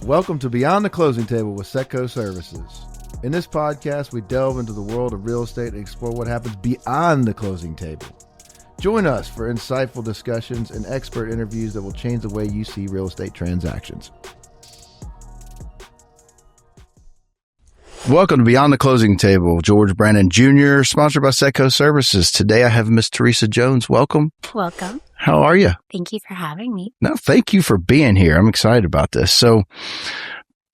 Welcome to Beyond the Closing Table with Setco Services. In this podcast, we delve into the world of real estate and explore what happens beyond the closing table. Join us for insightful discussions and expert interviews that will change the way you see real estate transactions. Welcome to Beyond the Closing Table. George Brandon Jr., sponsored by Setco Services. Today I have Miss Teresa Jones. Welcome. Welcome. How are you? Thank you for having me. No, thank you for being here. I'm excited about this. So,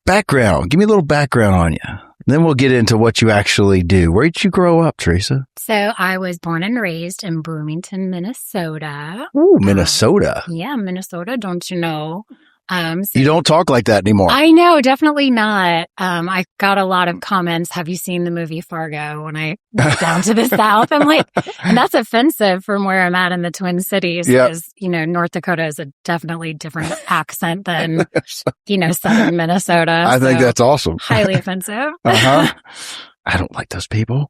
background. Give me a little background on you. Then we'll get into what you actually do. Where did you grow up, Teresa? So I was born and raised in Bloomington, Minnesota. Ooh, Minnesota. Yeah, Minnesota. Don't you know? You don't talk like that anymore. I know, definitely not. I got a lot of comments. Have you seen the movie Fargo? When I went down to the South, I'm like, and that's offensive from where I'm at in the Twin Cities. Because, North Dakota is a definitely different accent than, Southern Minnesota. I think that's awesome. Highly offensive. I don't like those people.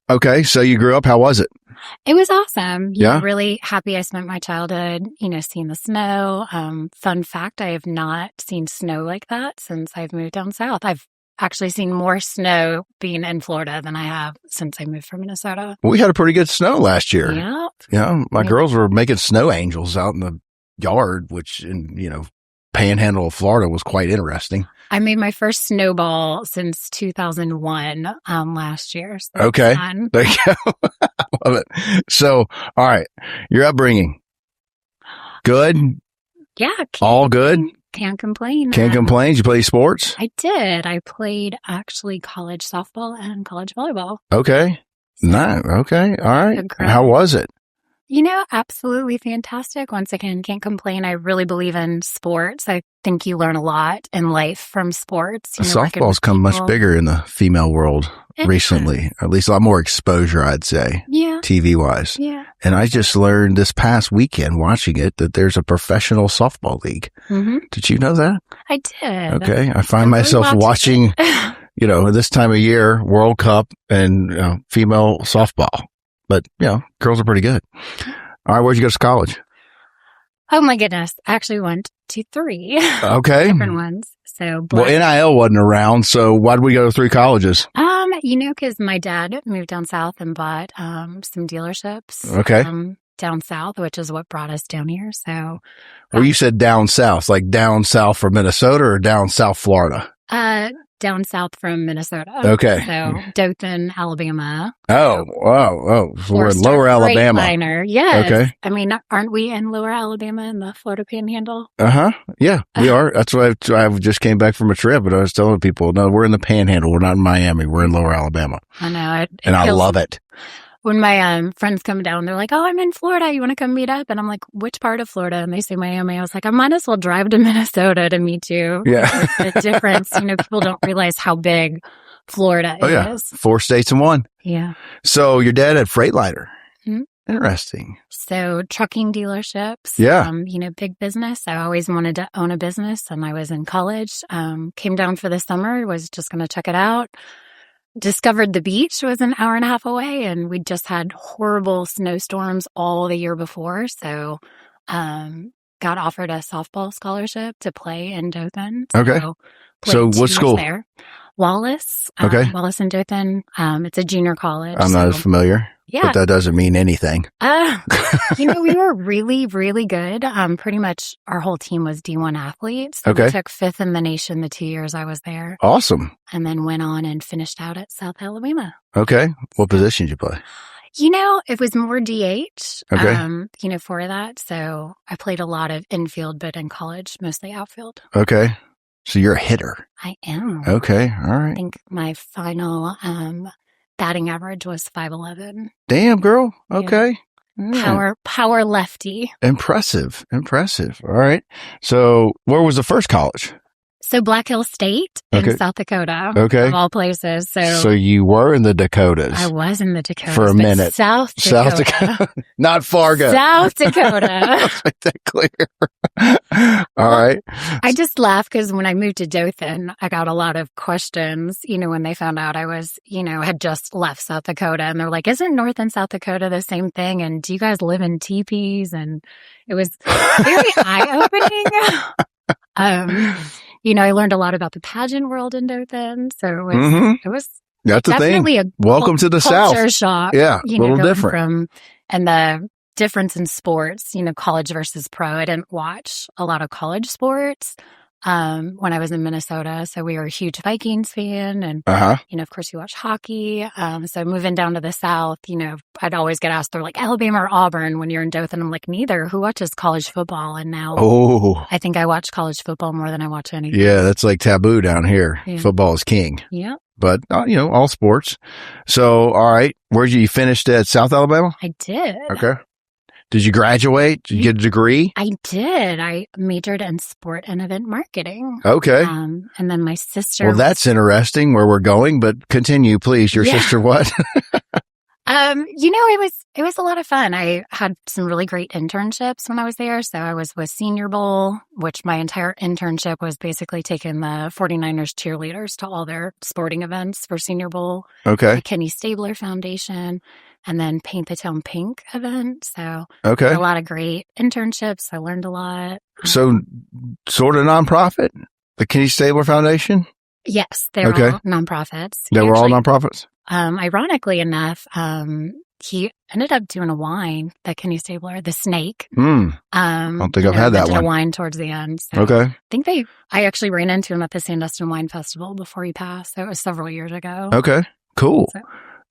Okay. So you grew up. How was it? It was awesome. Yeah. Really happy I spent my childhood, seeing the snow. Fun fact, I have not seen snow like that since I've moved down south. I've actually seen more snow being in Florida than I have since I moved from Minnesota. We had a pretty good snow last year. Yeah. Yeah. My girls were making snow angels out in the yard, which in, Panhandle of Florida was quite interesting. I made my first snowball since 2001 last year. So okay. There you go. I love it. So, all right. Your upbringing. Good? Yeah. All good? Can't complain. Can't complain. Did you play sports? I did. I played actually college softball and college volleyball. Okay. Nice. Okay. All right. How was it? Absolutely fantastic. Once again, can't complain. I really believe in sports. I think you learn a lot in life from sports. Softball's come much bigger in the female world recently. At least a lot more exposure, I'd say. Yeah. TV-wise. Yeah. And I just learned this past weekend watching it that there's a professional softball league. Mm-hmm. Did you know that? I did. Okay. I find myself watching, this time of year, World Cup and female softball. But, girls are pretty good. All right, where'd you go to college? Oh, my goodness. I actually went to 3 different ones. So, NIL wasn't around, so why did we go to 3 colleges? Because my dad moved down south and bought some dealerships. Okay. Down south, which is what brought us down here. So, well, you said down south, like down south from Minnesota or down south Florida? Down south from Minnesota. Okay. So Dothan, Alabama. Oh, wow. So we're in Lower Alabama. Liner. Yes. Okay. I mean, aren't we in Lower Alabama in the Florida Panhandle? Uh-huh. Yeah, we are. That's why I just came back from a trip, but I was telling people, no, we're in the Panhandle. We're not in Miami. We're in Lower Alabama. I know. I love it. When my friends come down, they're like, oh, I'm in Florida. You want to come meet up? And I'm like, which part of Florida? And they say Miami. I was like, I might as well drive to Minnesota to meet you. Yeah. The difference, people don't realize how big Florida is. Yeah. 4 states in one. Yeah. So your dad had Freightliner. Mm-hmm. Interesting. So trucking dealerships. Yeah. Big business. I always wanted to own a business and I was in college. Came down for the summer, was just going to check it out. Discovered the beach was an hour and a half away, and we just had horrible snowstorms all the year before. So, got offered a softball scholarship to play in Dothan. Okay. So what school? There. Wallace. Okay. Wallace and Dothan. It's a junior college. I'm not as familiar. Yeah. But that doesn't mean anything. We were really, really good. Pretty much our whole team was D1 athletes. Okay. We took 5th in the nation the 2 years I was there. Awesome. And then went on and finished out at South Alabama. Okay. What position did you play? It was more DH, okay. For that. So I played a lot of infield, but in college, mostly outfield. Okay. So you're a hitter. I am. Okay. All right. I think my final batting average was 5'11". Damn, girl. Okay. Yeah. Power lefty. Impressive. All right. So where was the first college? So Black Hill State in South Dakota. Okay. Of all places. So you were in the Dakotas. I was in the Dakotas. For a minute. South Dakota. Not Fargo. South Dakota. Make that clear. All right. I just laugh because when I moved to Dothan, I got a lot of questions, when they found out I was, had just left South Dakota. And they're like, isn't North and South Dakota the same thing? And do you guys live in teepees? And it was very eye-opening. I learned a lot about the pageant world in Dothan. So it was that's the definitely thing. Welcome to the South. Culture shock. Yeah, a little different. And the difference in sports, college versus pro. I didn't watch a lot of college sports when I was in Minnesota. So we were a huge Vikings fan. And, of course, you watch hockey. So moving down to the South, I'd always get asked, they're like, Alabama or Auburn when you're in Dothan. I'm like, neither. Who watches college football? And now I think I watch college football more than I watch anything. Yeah, that's like taboo down here. Yeah. Football is king. Yeah. But, all sports. So, all right. Where'd you finish at South Alabama? I did. Okay. Did you graduate? Did you get a degree? I did. I majored in sport and event marketing. Okay. And then my sister. Well, that's interesting where we're going, but continue, please. Your sister what? It was a lot of fun. I had some really great internships when I was there. So I was with Senior Bowl, which my entire internship was basically taking the 49ers cheerleaders to all their sporting events for Senior Bowl. Okay. The Kenny Stabler Foundation, and then Paint the Town Pink event. So a lot of great internships. I learned a lot. So sort of nonprofit, the Kenny Stabler Foundation? Yes, they were all nonprofits. They were all nonprofits? Ironically enough, he ended up doing a wine, that Kenny Stabler, the Snake. I don't think I've had that one. one. A wine towards the end. So I actually ran into him at the Sandustin Wine Festival before he passed. So it was several years ago. Okay, cool. So,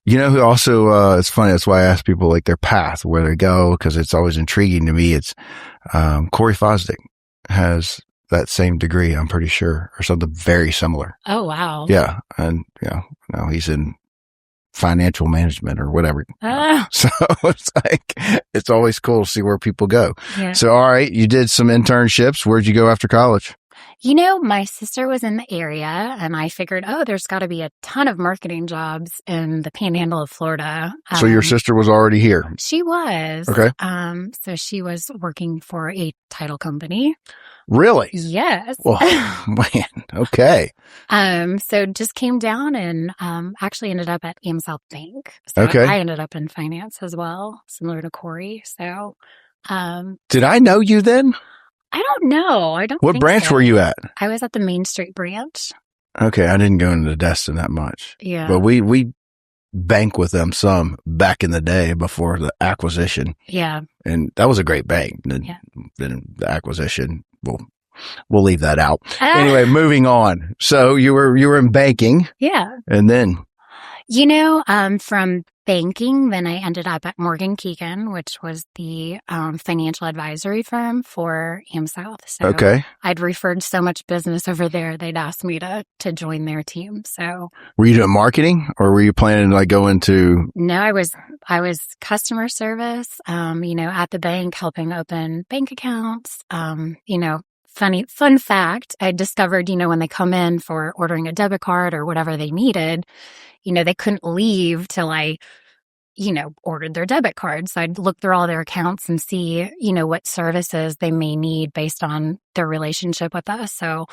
who also, it's funny, that's why I ask people like their path, where they go, because it's always intriguing to me. It's, Corey Fosdick has that same degree, I'm pretty sure, or something very similar. Oh, wow. Yeah. And, now he's in financial management or whatever. So it's like, it's always cool to see where people go. Yeah. So, all right, you did some internships. Where'd you go after college? My sister was in the area and I figured, there's got to be a ton of marketing jobs in the panhandle of Florida. So your sister was already here? She was. Okay. So she was working for a title company. Really? Yes. Well, man. Okay. So just came down and actually ended up at AmSouth Bank. So I ended up in finance as well, similar to Corey. So did I know you then? I don't know. What branch were you at? I was at the Main Street branch. Okay, I didn't go into Destin that much. Yeah. But we bank with them some back in the day before the acquisition. Yeah. And that was a great bank. Then the acquisition, we'll leave that out. Anyway, moving on. So you were in banking. Yeah. And then? From banking, then I ended up at Morgan Keegan, which was the financial advisory firm for AmSouth. So I'd referred so much business over there, they'd asked me to join their team. So were you doing marketing or were you planning to go into? No, I was customer service, at the bank, helping open bank accounts. Fun fact, I discovered, when they come in for ordering a debit card or whatever they needed, they couldn't leave till I, ordered their debit card. So I'd look through all their accounts and see, what services they may need based on their relationship with us. So,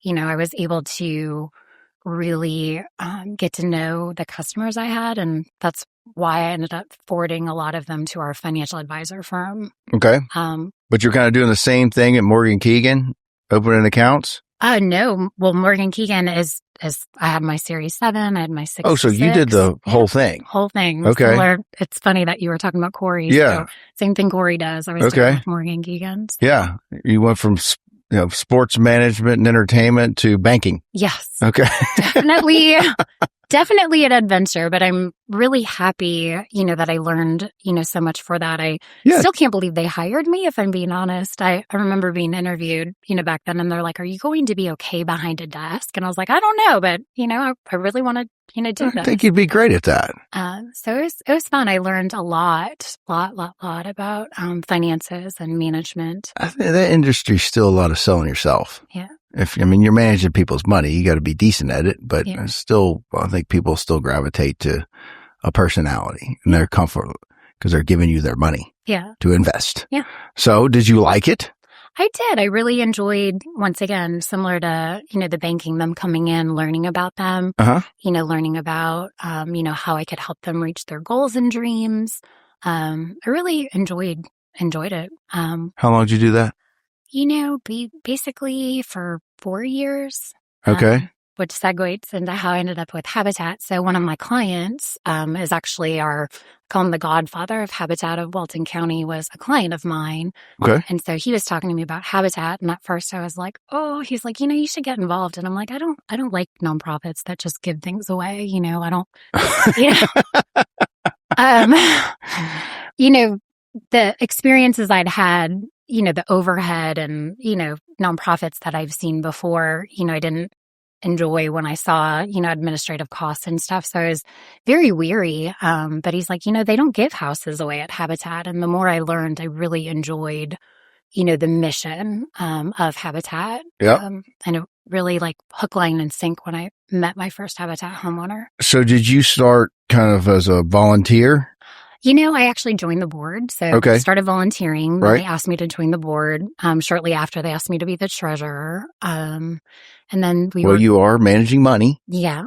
I was able to really get to know the customers I had. And that's why I ended up forwarding a lot of them to our financial advisor firm. Okay. But you're kind of doing the same thing at Morgan Keegan, opening accounts? No. Well, Morgan Keegan is I had my Series 7, I had my 6. Oh, so you did the whole thing. Whole thing. Okay. Similar. It's funny that you were talking about Corey. Yeah. So same thing Corey does. I was doing with Morgan Keegan. So. Yeah. You went from sports management and entertainment to banking. Yes. Okay. Definitely an adventure, but I'm really happy, that I learned, so much for that. I still can't believe they hired me, if I'm being honest. I remember being interviewed, back then, and they're like, are you going to be okay behind a desk? And I was like, I don't know, but, I really want to, do that. I think you'd be great at that. So it was fun. I learned a lot about finances and management. I think that industry's still a lot of selling yourself. Yeah. You're managing people's money, you got to be decent at it, but still, I think people still gravitate to a personality and their comfort because they're giving you their money to invest. Yeah. So did you like it? I did. I really enjoyed, once again, similar to, the banking, them coming in, learning about them, learning about, how I could help them reach their goals and dreams. I really enjoyed it. How long did you do that? Basically for 4 years. Okay. Which segues into how I ended up with Habitat. So one of my clients is actually call him the godfather of Habitat of Walton County, was a client of mine. Okay. And so he was talking to me about Habitat. And at first I was like, oh, he's like, you should get involved. And I'm like, I don't like nonprofits that just give things away. I don't, the experiences I'd had, the overhead and, nonprofits that I've seen before, I didn't enjoy when I saw, administrative costs and stuff. So I was very weary. But he's like, they don't give houses away at Habitat. And the more I learned, I really enjoyed, the mission of Habitat. Yep. And it really like hook, line, and sink when I met my first Habitat homeowner. So did you start kind of as a volunteer? I actually joined the board. So I started volunteering. Right. They asked me to join the board. Shortly after, they asked me to be the treasurer. And then you are managing money. Yeah.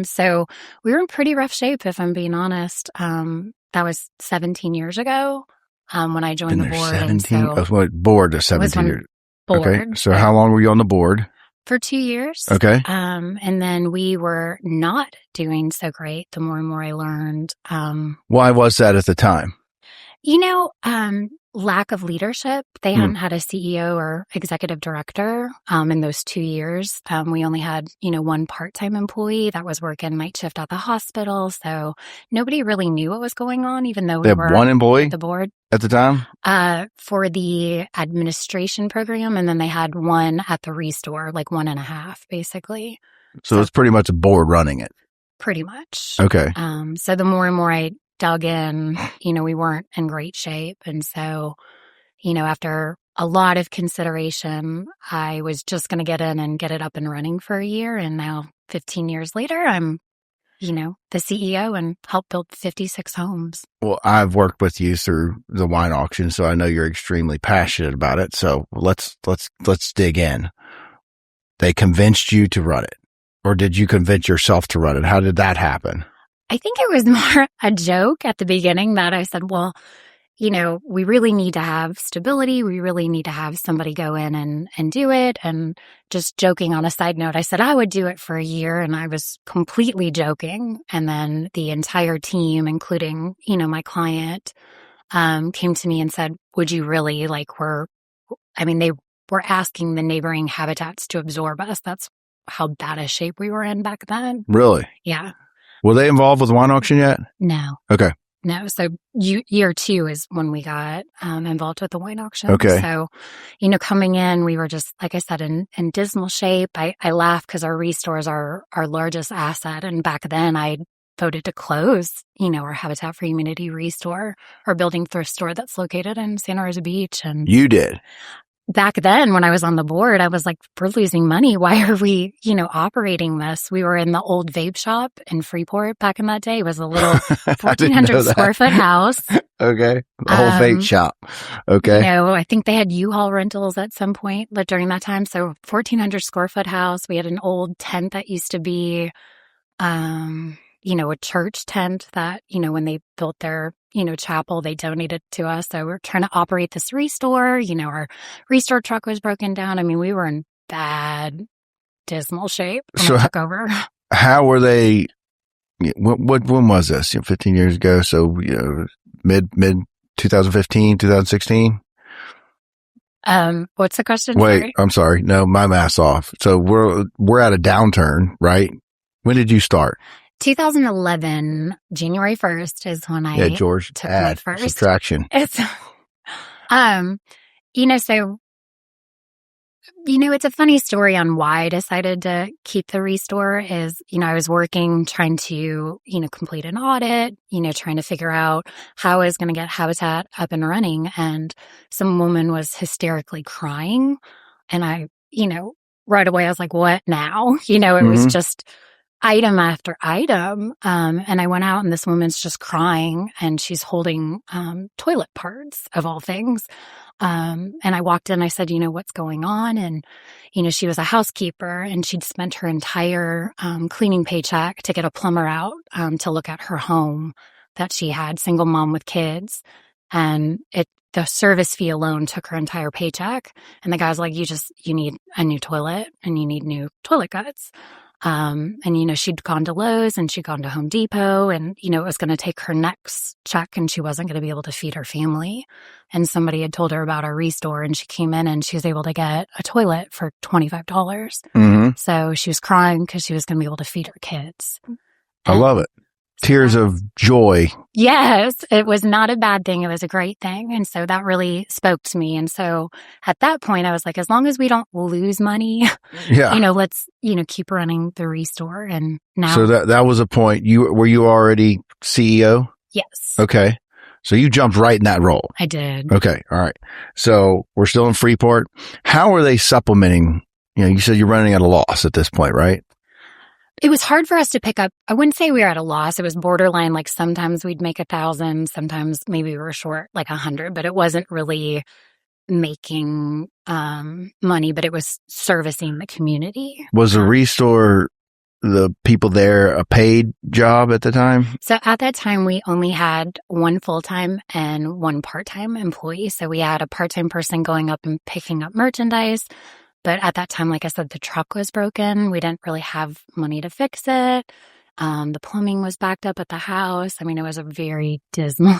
So we were in pretty rough shape, if I'm being honest. That was 17 years ago when I joined the board. 17? Board is 17 years. Board. Okay. So how long were you on the board? For 2 years. Okay. And then we were not doing so great the more and more I learned. Why was that at the time? Lack of leadership. They hadn't had a CEO or executive director in those 2 years. We only had, one part-time employee that was working night shift at the hospital. So nobody really knew what was going on, even though they we were one employee at the board at the time for the administration program. And then they had one at the restore, like 1.5, basically. So it's pretty much a board running it. Pretty much. Okay. So the more and more I dug in, we weren't in great shape. And so, after a lot of consideration, I was just going to get in and get it up and running for a year. And now 15 years later, I'm, the CEO and helped build 56 homes. Well, I've worked with you through the wine auction, so I know you're extremely passionate about it. So let's dig in. They convinced you to run it, or did you convince yourself to run it? How did that happen? I think it was more a joke at the beginning that I said, well, we really need to have stability. We really need to have somebody go in and do it. And just joking on a side note, I said I would do it for a year, and I was completely joking. And then the entire team, including, my client, came to me and said, would you really they were asking the neighboring habitats to absorb us. That's how bad a shape we were in back then. Really? Yeah. Were they involved with the wine auction yet? No. Okay. No. So year 2 is when we got involved with the wine auction. Okay. So, coming in, we were just, like I said, in dismal shape. I laugh because our restore is our largest asset. And back then I voted to close, our Habitat for Humanity restore, our building thrift store that's located in Santa Rosa Beach. And you did. Back then, when I was on the board, I was like, we're losing money. Why are we, operating this? We were in the old vape shop in Freeport back in that day. It was a little 1,400 square foot house. Okay. The whole vape shop. Okay. I think they had U-Haul rentals at some point, but during that time, so 1,400 square foot house. We had an old tent that used to be, a church tent that, when they built their, chapel, they donated to us. So we're trying to operate this restore. Our restore truck was broken down. I mean, we were in bad, dismal shape when I took over. How were they? When was this? 15 years ago. So, mid 2015, 2016. What's the question? Wait, sorry? I'm sorry. No, my math's off. So we're at a downturn, right? When did you start? 2011, January 1st is when I George, took add, my first. Subtraction. It's, so, it's a funny story on why I decided to keep the restore is, I was working, trying to, complete an audit, trying to figure out how I was going to get Habitat up and running. And some woman was hysterically crying. And I, right away I was like, what now? It was just item after item. And I went out and this woman's just crying and she's holding toilet parts of all things. And I walked in, I said, what's going on? And, she was a housekeeper and she'd spent her entire cleaning paycheck to get a plumber out to look at her home that she had, single mom with kids. And the service fee alone took her entire paycheck. And the guy's like, you need a new toilet and you need new toilet guts. And, she'd gone to Lowe's and she'd gone to Home Depot and, it was going to take her next check and she wasn't going to be able to feed her family. And somebody had told her about a restore and she came in and she was able to get a toilet for $25. Mm-hmm. So she was crying because she was going to be able to feed her kids. I love it. Tears of joy. Yes, it was not a bad thing. It was a great thing. And so that really spoke to me. And so at that point, I was like, as long as we don't lose money, let's, keep running the restore. And now. So that was a point. Were you already CEO? Yes. Okay. So you jumped right in that role. I did. Okay. All right. So we're still in Freeport. How are they supplementing? You said you're running at a loss at this point, right? It was hard for us to pick up. I wouldn't say we were at a loss. It was borderline. Like sometimes we'd make 1,000, sometimes maybe we were short like 100, but it wasn't really making money, but it was servicing the community. Was the restore, the people there, a paid job at the time? So at that time, we only had one full-time and one part-time employee. So we had a part-time person going up and picking up merchandise. But at that time, like I said, the truck was broken. We didn't really have money to fix it. The plumbing was backed up at the house. I mean, it was a very dismal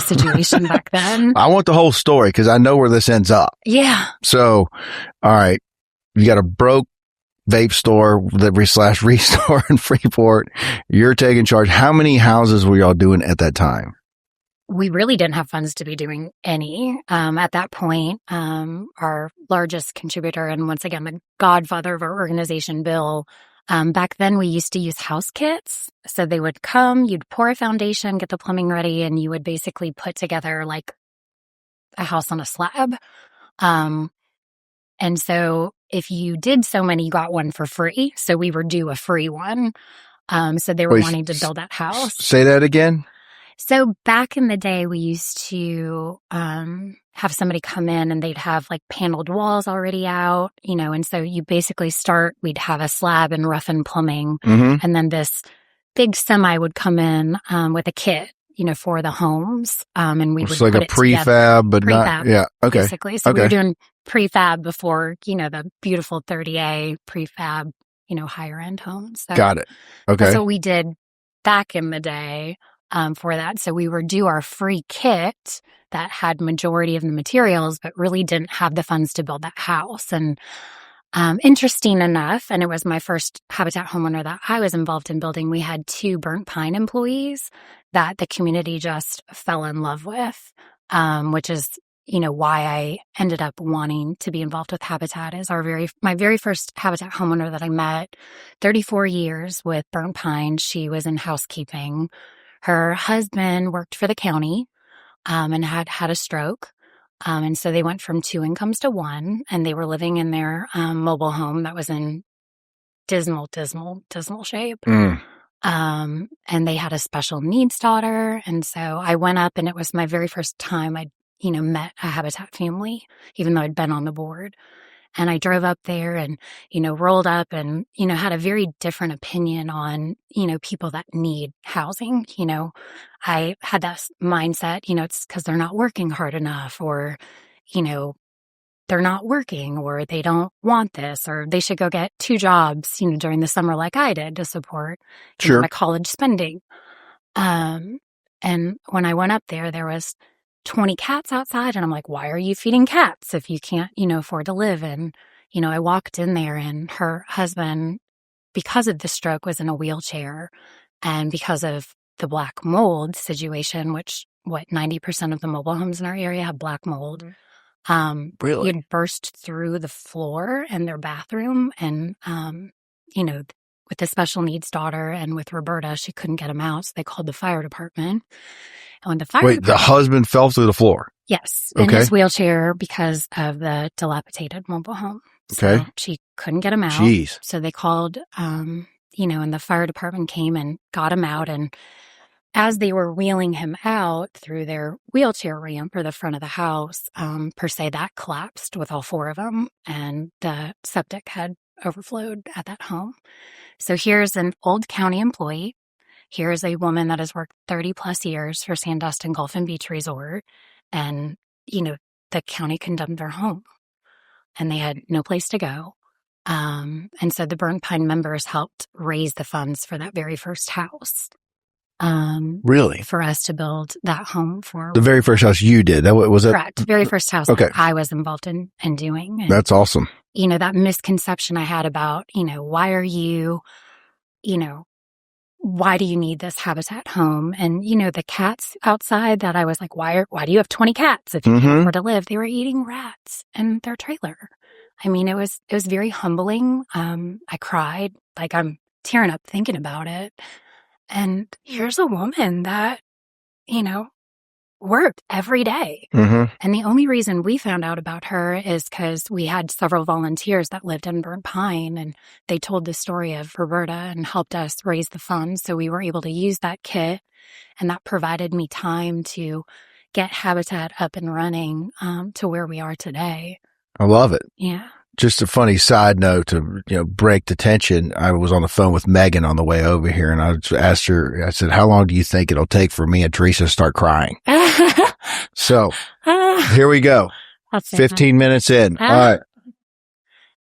situation back then. I want the whole story because I know where this ends up. Yeah. So, all right, you got a broke vape store / restore in Freeport. You're taking charge. How many houses were y'all doing at that time? We really didn't have funds to be doing any. At that point, our largest contributor, and once again, the godfather of our organization, Bill, back then we used to use house kits. So they would come, you'd pour a foundation, get the plumbing ready, and you would basically put together like a house on a slab. And so if you did so many, you got one for free. So we were due a free one. So they were wanting to build that house. Say that again. So back in the day, we used to have somebody come in and they'd have like paneled walls already out, and so you basically we'd have a slab and rough-in plumbing, and then this big semi would come in with a kit, for the homes, and we would it's like put a prefab, but not, yeah, okay. Basically. So we were doing prefab before, the beautiful 30A prefab, higher-end homes. So got it. Okay. That's what we did back in the day. For that. So we would do our free kit that had majority of the materials, but really didn't have the funds to build that house. And interesting enough, and it was my first Habitat homeowner that I was involved in building, we had 2 Burnt Pine employees that the community just fell in love with, which is, why I ended up wanting to be involved with Habitat. Is my very first Habitat homeowner that I met, 34 years with Burnt Pine. She was in housekeeping. Her husband worked for the county and had a stroke. And so they went from 2 incomes to 1, and they were living in their mobile home that was in dismal shape. And they had a special needs daughter. And so I went up, and it was my very first time I met a Habitat family, even though I'd been on the board. And I drove up there and, rolled up and, had a very different opinion on, people that need housing. I had that mindset, it's because they're not working hard enough, or, they're not working, or they don't want this, or they should go get 2 jobs, during the summer like I did to support my college spending. And when I went up there was 20 cats outside, and I'm like, why are you feeding cats if you can't, afford to live? And, I walked in there, and her husband, because of the stroke, was in a wheelchair, and because of the black mold situation, which 90% of the mobile homes in our area have black mold. Really? He had burst through the floor in their bathroom, and, with the special needs daughter and with Roberta, she couldn't get him out, so they called the fire department. And when the husband fell through the floor? Yes, in his wheelchair because of the dilapidated mobile home. Okay. So she couldn't get him out. Jeez. So they called, and the fire department came and got him out. And as they were wheeling him out through their wheelchair ramp or the front of the house, per se, that collapsed with all 4 of them, and the septic had overflowed at that home. So here's an old county employee. Here's a woman that has worked 30 plus years for Sandusky Golf and Beach Resort, and the county condemned their home and they had no place to go. And so the Burnt Pine members helped raise the funds for that very first house. Really? For us to build that home for. The very first house you did? That was it? Correct. Very first house that I was involved in doing. And, that's awesome. That misconception I had about, why are you, why do you need this habitat home? And, the cats outside that I was like, why do you have 20 cats if you can't afford to live? They were eating rats in their trailer. I mean, it was very humbling. I cried, like I'm tearing up thinking about it. And here's a woman that, worked every day. And the only reason we found out about her is because we had several volunteers that lived in Burnt Pine, and they told the story of Roberta and helped us raise the funds. So we were able to use that kit, and that provided me time to get Habitat up and running to where we are today. I love it. Yeah. Just a funny side note to, break the tension. I was on the phone with Megan on the way over here, and I asked her, I said, how long do you think it'll take for me and Teresa to start crying? So here we go. 15 minutes in. All right.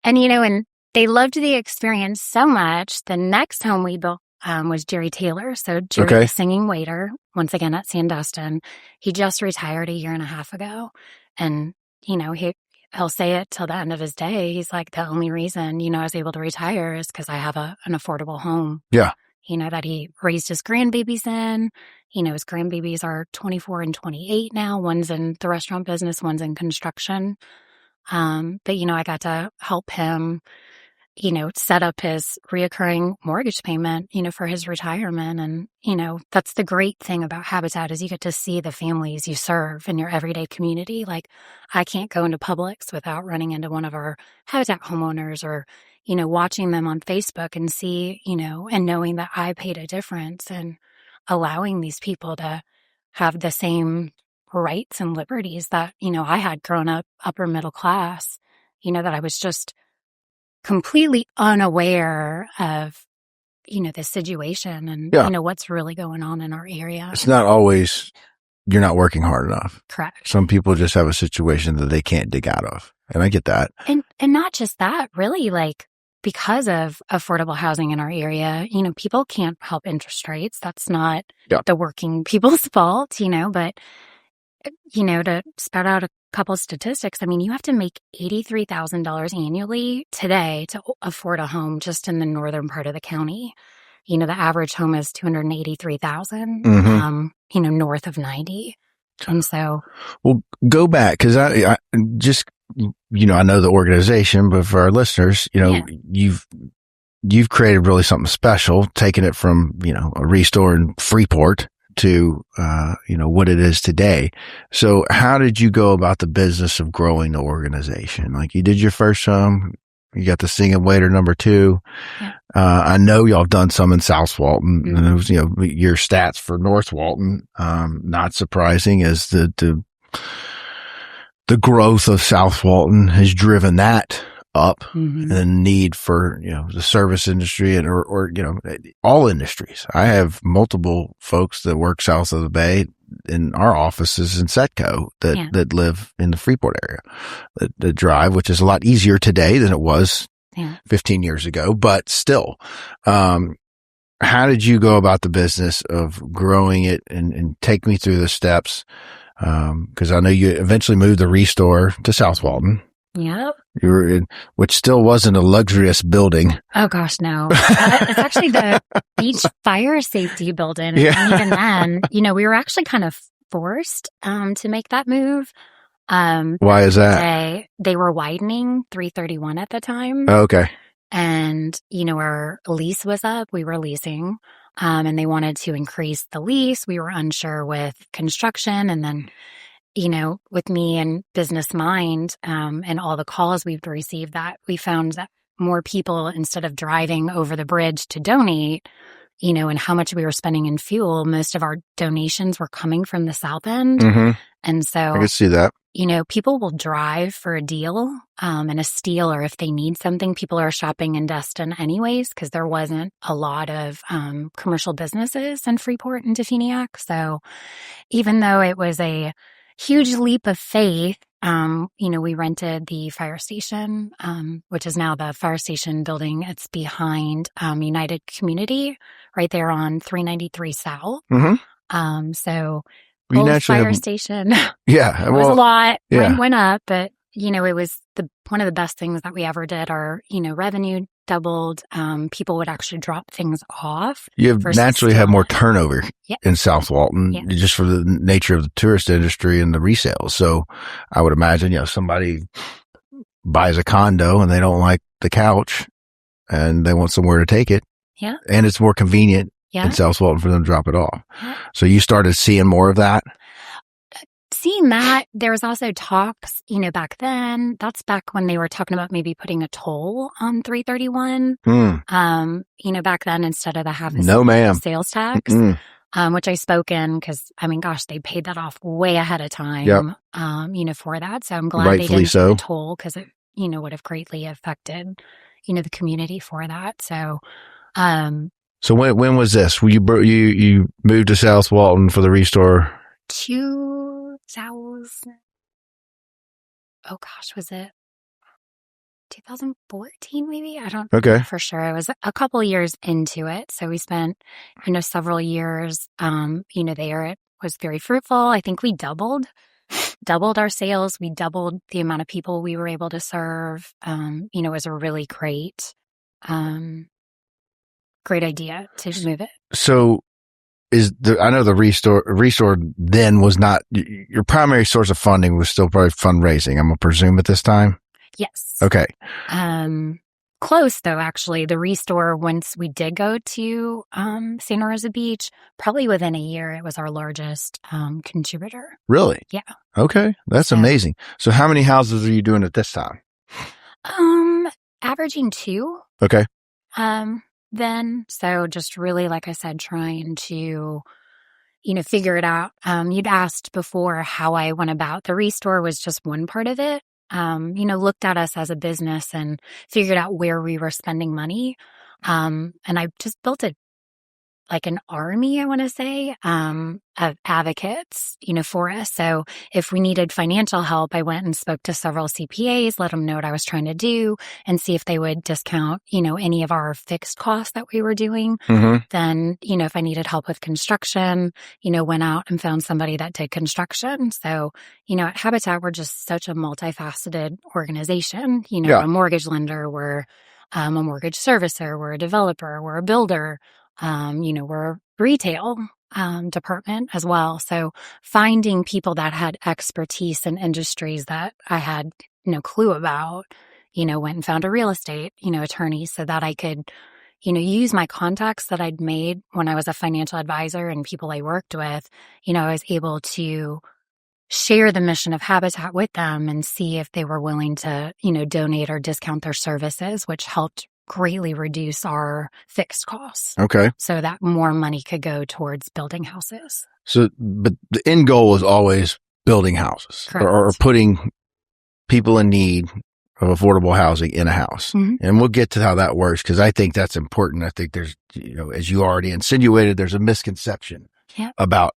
And, and they loved the experience so much. The next home we built was Jerry Taylor. So Jerry, the singing waiter, once again at Sandustin. He just retired a year and a half ago. And, he'll say it till the end of his day. He's like, the only reason, I was able to retire is because I have an affordable home. Yeah. That he raised his grandbabies in. His grandbabies are 24 and 28 now. One's in the restaurant business, one's in construction. But, I got to help him, set up his reoccurring mortgage payment, for his retirement. And, that's the great thing about Habitat is you get to see the families you serve in your everyday community. Like, I can't go into Publix without running into one of our Habitat homeowners or, watching them on Facebook and see, and knowing that I paid a difference and allowing these people to have the same rights and liberties that, I had grown up upper middle class, that I was just completely unaware of, the situation and, what's really going on in our area. It's not always you're not working hard enough. Correct. Some people just have a situation that they can't dig out of. And I get that. And not just that, really, like, because of affordable housing in our area, people can't help interest rates. That's not the working people's fault, but, to spout out a couple of statistics, I mean, you have to make $83,000 annually today to afford a home just in the northern part of the county. The average home is $283,000, north of 90. And so. Well, go back, because I just, I know the organization, but for our listeners, you've created really something special, taking it from, a restore in Freeport to, what it is today. So how did you go about the business of growing the organization? Like, you did your first home, you got the singing waiter number 2. Yeah. I know y'all done some in South Walton, and it was, your stats for North Walton, not surprising as the growth of South Walton has driven that up, and the need for, the service industry and, or all industries. I have multiple folks that work south of the Bay in our offices in Setco that live in the Freeport area that drive, which is a lot easier today than it was 15 years ago, but still, how did you go about the business of growing it and take me through the steps? Cause I know you eventually moved the restore to South Walton. Yep. You were in, which still wasn't a luxurious building. Oh gosh, no. It's actually the beach fire safety building. Yeah. And even then, we were actually kind of forced to make that move. Why is that? They were widening 331 at the time. Oh, okay. And, our lease was up. We were leasing. And they wanted to increase the lease. We were unsure with construction, and then with me and Business Mind, and all the calls we've received, that we found that more people, instead of driving over the bridge to donate, and how much we were spending in fuel, most of our donations were coming from the South End. And so I can see that. People will drive for a deal, and a steal, or if they need something. People are shopping in Destin anyways, because there wasn't a lot of commercial businesses in Freeport and Tefiniak. So even though it was a huge leap of faith. We rented the fire station, which is now the fire station building. It's behind United Community, right there on 393 South. Mm-hmm. So You old naturally fire station. Yeah. It was a lot. Yeah. Rent went up, but it was one of the best things that we ever did. Our, revenue doubled. People would actually drop things off. You naturally have more turnover in South Walton, just for the nature of the tourist industry and the resales. So I would imagine, somebody buys a condo and they don't like the couch and they want somewhere to take it. Yeah. And it's more convenient in South Walton for them to drop it off. Yeah. So you started seeing more of that? Seeing that, there was also talks, back then. That's back when they were talking about maybe putting a toll on 331. Back then, instead of the half a sales tax, which I spoke in because, they paid that off way ahead of time, for that. So I'm glad Rightfully they didn't so. do a toll because it, would have greatly affected, the community for that. So, so when was this? You moved to South Walton for the restore? 2000. Oh gosh, was it 2014 maybe? I don't know for sure. It was a couple years into it. So we spent, several years, there. It was very fruitful. I think we doubled our sales. We doubled the amount of people we were able to serve. It was a really great idea to move it. So I know the restore then was not your primary source of funding, was still probably fundraising, I'm gonna presume, at this time. Yes. Okay. Close though, actually. The restore, once we did go to Santa Rosa Beach, probably within a year, it was our largest contributor. Really? Yeah. Okay, that's amazing. So how many houses are you doing at this time? Averaging 2. Okay. Then, so just really, like I said, trying to, figure it out. You'd asked before how I went about. The restore was just one part of it. Looked at us as a business and figured out where we were spending money. And I just built like an army, I want to say, of advocates, for us. So if we needed financial help, I went and spoke to several CPAs, let them know what I was trying to do and see if they would discount, any of our fixed costs that we were doing. Mm-hmm. Then, if I needed help with construction, went out and found somebody that did construction. So, at Habitat, we're just such a multifaceted organization, a mortgage lender, we're a mortgage servicer, we're a developer, we're a builder. We're a retail department as well. So finding people that had expertise in industries that I had no clue about, went and found a real estate, attorney so that I could, use my contacts that I'd made when I was a financial advisor and people I worked with. I was able to share the mission of Habitat with them and see if they were willing to, donate or discount their services, which helped greatly reduce our fixed costs. Okay. So that more money could go towards building houses. So, but the end goal was always building houses or putting people in need of affordable housing in a house. Mm-hmm. And we'll get to how that works because I think that's important. I think there's, as you already insinuated, there's a misconception about,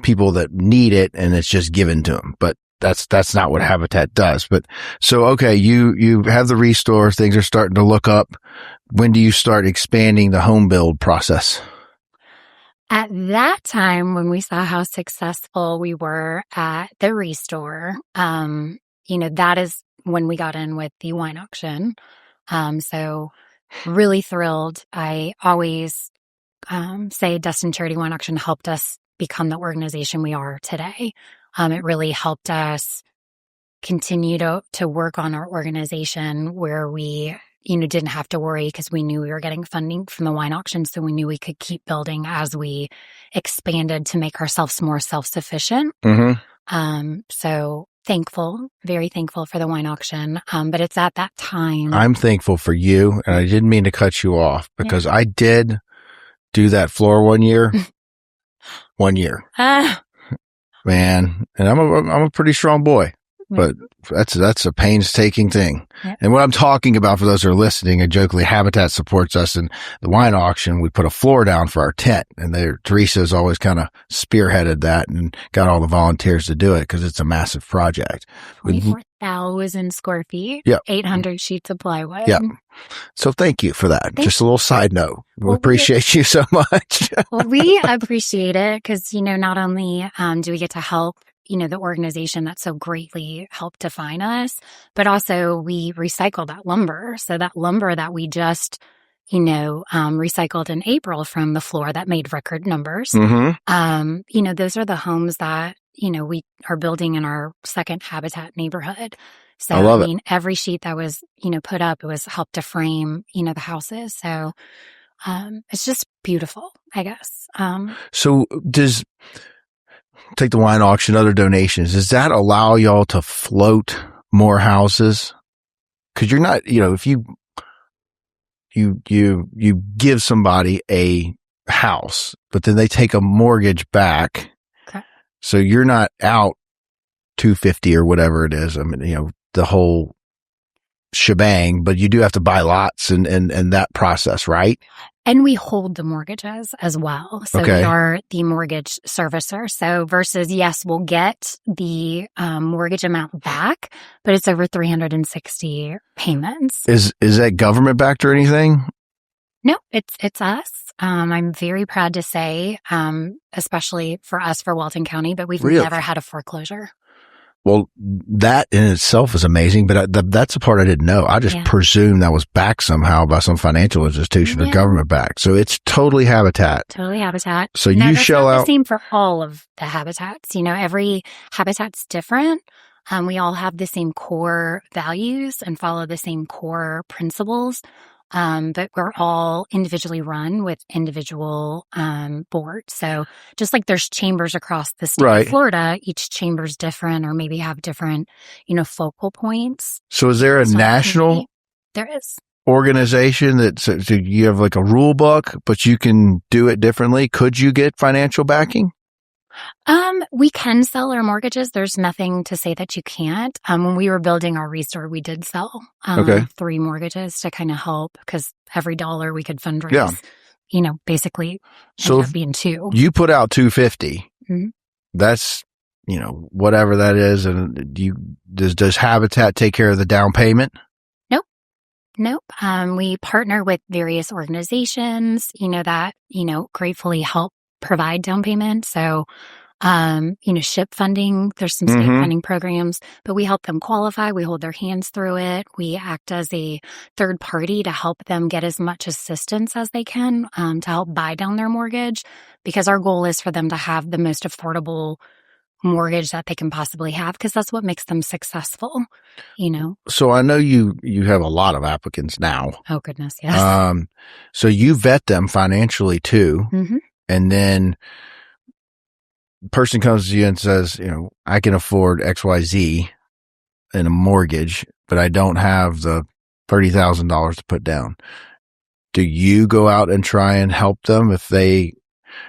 people that need it and it's just given to them. But that's not what Habitat does. But so, okay, you have the restore, things are starting to look up. When do you start expanding the home build process? At that time, when we saw how successful we were at the restore, that is when we got in with the wine auction. So really thrilled. I always say Destin Charity Wine Auction helped us become the organization we are today. It really helped us continue to work on our organization where we, didn't have to worry because we knew we were getting funding from the wine auction. So we knew we could keep building as we expanded to make ourselves more self-sufficient. Mm-hmm. So thankful, very thankful for the wine auction. But it's at that time. I'm thankful for you. And I didn't mean to cut you off because I did do that floor 1 year. 1 year. Man, and I'm a pretty strong boy. but that's a painstaking thing. Yeah. And what I'm talking about for those who are listening, and jokingly, Habitat supports us in the wine auction. We put a floor down for our tent, and Teresa's always kind of spearheaded that and got all the volunteers to do it because it's a massive project. 24,000 square feet, 800 sheets of plywood. Yeah. So thank you for that. Just a little side note. We appreciate you so much. Well, we appreciate it because, not only do we get to help, the organization that so greatly helped define us, but also we recycle that lumber. So that lumber that we just, recycled in April from the floor that made record numbers, Mm-hmm. Those are the homes that, we are building in our second Habitat neighborhood. So, I love it. Every sheet that was, put up, it was helped to frame, the houses. So, it's just beautiful, I guess. So take the wine auction, other donations, does that allow y'all to float more houses? Cause you're not, if you give somebody a house, but then they take a mortgage back. Okay. So you're not out $250 or whatever it is. I mean, the whole shebang, but you do have to buy lots and that process, right? And we hold the mortgages as well. So we are the mortgage servicer. So versus, yes, we'll get the mortgage amount back, but it's over 360 payments. Is that government backed or anything? No, it's us. I'm very proud to say, especially for us for Walton County, but we've never had a foreclosure. Well, that in itself is amazing, but that's the part I didn't know. I just presumed that was backed somehow by some financial institution or government backed. So it's totally Habitat. Totally Habitat. So you shell out. The same for all of the habitats. Every habitat's different. We all have the same core values and follow the same core principles. But we're all individually run with individual boards. So just like there's chambers across the state of Florida, each chamber's different or maybe have different, focal points. So is there a national There is. organization so you have like a rule book, but you can do it differently? Could you get financial backing? We can sell our mortgages. There's nothing to say that you can't. When we were building our restore, we did sell 3 mortgages to kind of help because every dollar we could fundraise, basically ended up being 2. You put out $250. Mm-hmm. That's, whatever that is. And does Habitat take care of the down payment? Nope. We partner with various organizations, that, gratefully help provide down payment. So, SHIP funding, there's some state funding programs, but we help them qualify. We hold their hands through it. We act as a third party to help them get as much assistance as they can, to help buy down their mortgage, because our goal is for them to have the most affordable mortgage that they can possibly have, because that's what makes them successful, So I know you have a lot of applicants now. Oh goodness. Yes. So you vet them financially too. Mm-hmm. And then person comes to you and says, I can afford XYZ in a mortgage, but I don't have the $30,000 to put down. Do you go out and try and help them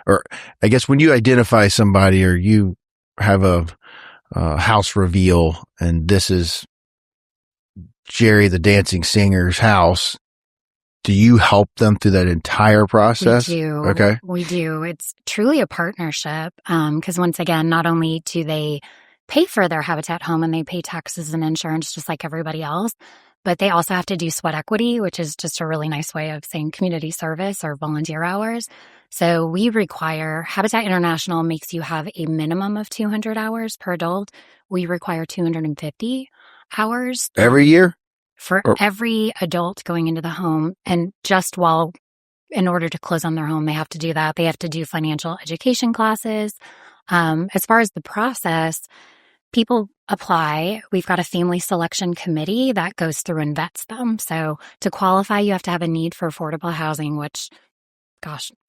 or I guess when you identify somebody or you have a house reveal and this is Jerry the dancing singer's house, do you help them through that entire process? We do. Okay. We do. It's truly a partnership. Because once again, not only do they pay for their Habitat home and they pay taxes and insurance just like everybody else, but they also have to do sweat equity, which is just a really nice way of saying community service or volunteer hours. So we require, Habitat International makes you have a minimum of 200 hours per adult. We require 250 hours. Every year? For every adult going into the home, and just in order to close on their home, they have to do that. They have to do financial education classes. As far as the process, people apply. We've got a family selection committee that goes through and vets them. So to qualify, you have to have a need for affordable housing, which,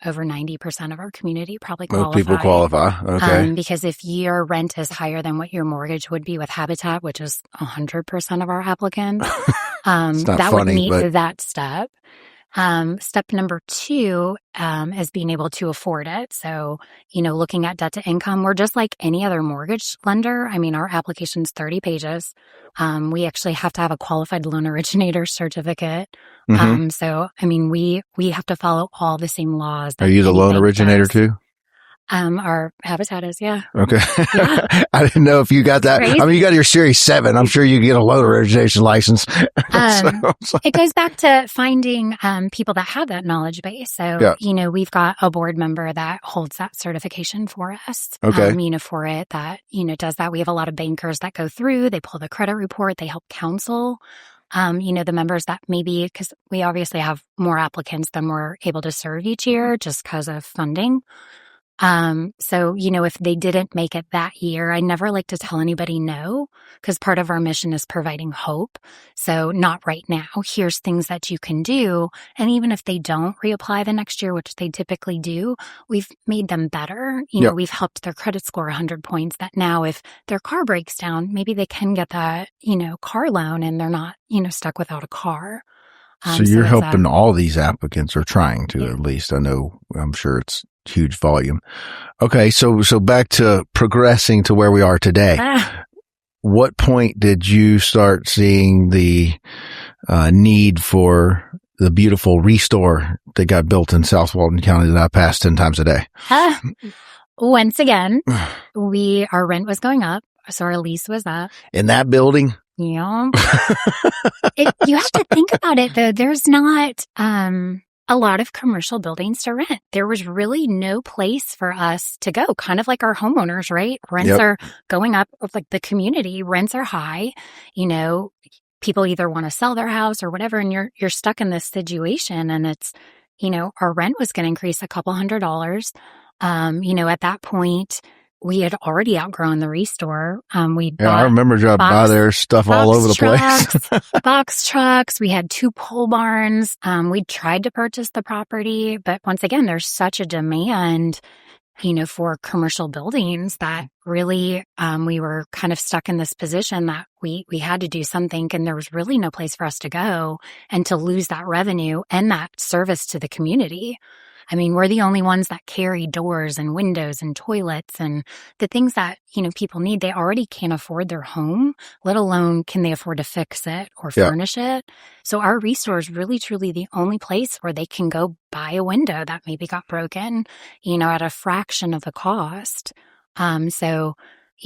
over 90% of our community probably qualify. Most people qualify. Okay. Because if your rent is higher than what your mortgage would be with Habitat, which is 100% of our applicants, that would meet that step. Step number 2 is being able to afford it. So, looking at debt to income, we're just like any other mortgage lender. I mean, our application's 30 pages. We actually have to have a qualified loan originator certificate. So, I mean, we have to follow all the same laws. Are you the loan originator too? Our Habitat is, yeah. Okay. Yeah. I didn't know if you got that. Crazy. I mean, you got your Series 7. I'm sure you get a loan origination license. It goes back to finding people that have that knowledge base. So, we've got a board member that holds that certification for us. Okay. For it that, does that. We have a lot of bankers that go through, they pull the credit report, they help counsel. The members that maybe, because we obviously have more applicants than we're able to serve each year just because of funding. So, if they didn't make it that year, I never like to tell anybody no, because part of our mission is providing hope. So not right now. Here's things that you can do. And even if they don't reapply the next year, which they typically do, we've made them better. We've helped their credit score 100 points that now if their car breaks down, maybe they can get that, car loan and they're not, stuck without a car. So you're helping all these applicants, or trying to, at least. I'm sure it's huge volume. Okay. So back to progressing to where we are today. What point did you start seeing the need for the beautiful restore that got built in South Walton County that I pass 10 times a day? Once again, our rent was going up. So our lease was up. In that building? Yeah. You have to think about it, though. There's not a lot of commercial buildings to rent. There was really no place for us to go, kind of like our homeowners, right? Rents are going up, like the community, rents are high. People either want to sell their house or whatever, and you're stuck in this situation. And it's, our rent was going to increase a couple $100. At that point, we had already outgrown the restore. I remember driving by there, stuff all over the place. Box trucks. We had 2 pole barns. We tried to purchase the property, but once again, there's such a demand, for commercial buildings that really, we were kind of stuck in this position that we had to do something, and there was really no place for us to go and to lose that revenue and that service to the community. I mean, we're the only ones that carry doors and windows and toilets and the things that, people need. They already can't afford their home, let alone can they afford to fix it or furnish it. So our restore is really, truly the only place where they can go buy a window that maybe got broken, at a fraction of the cost. So,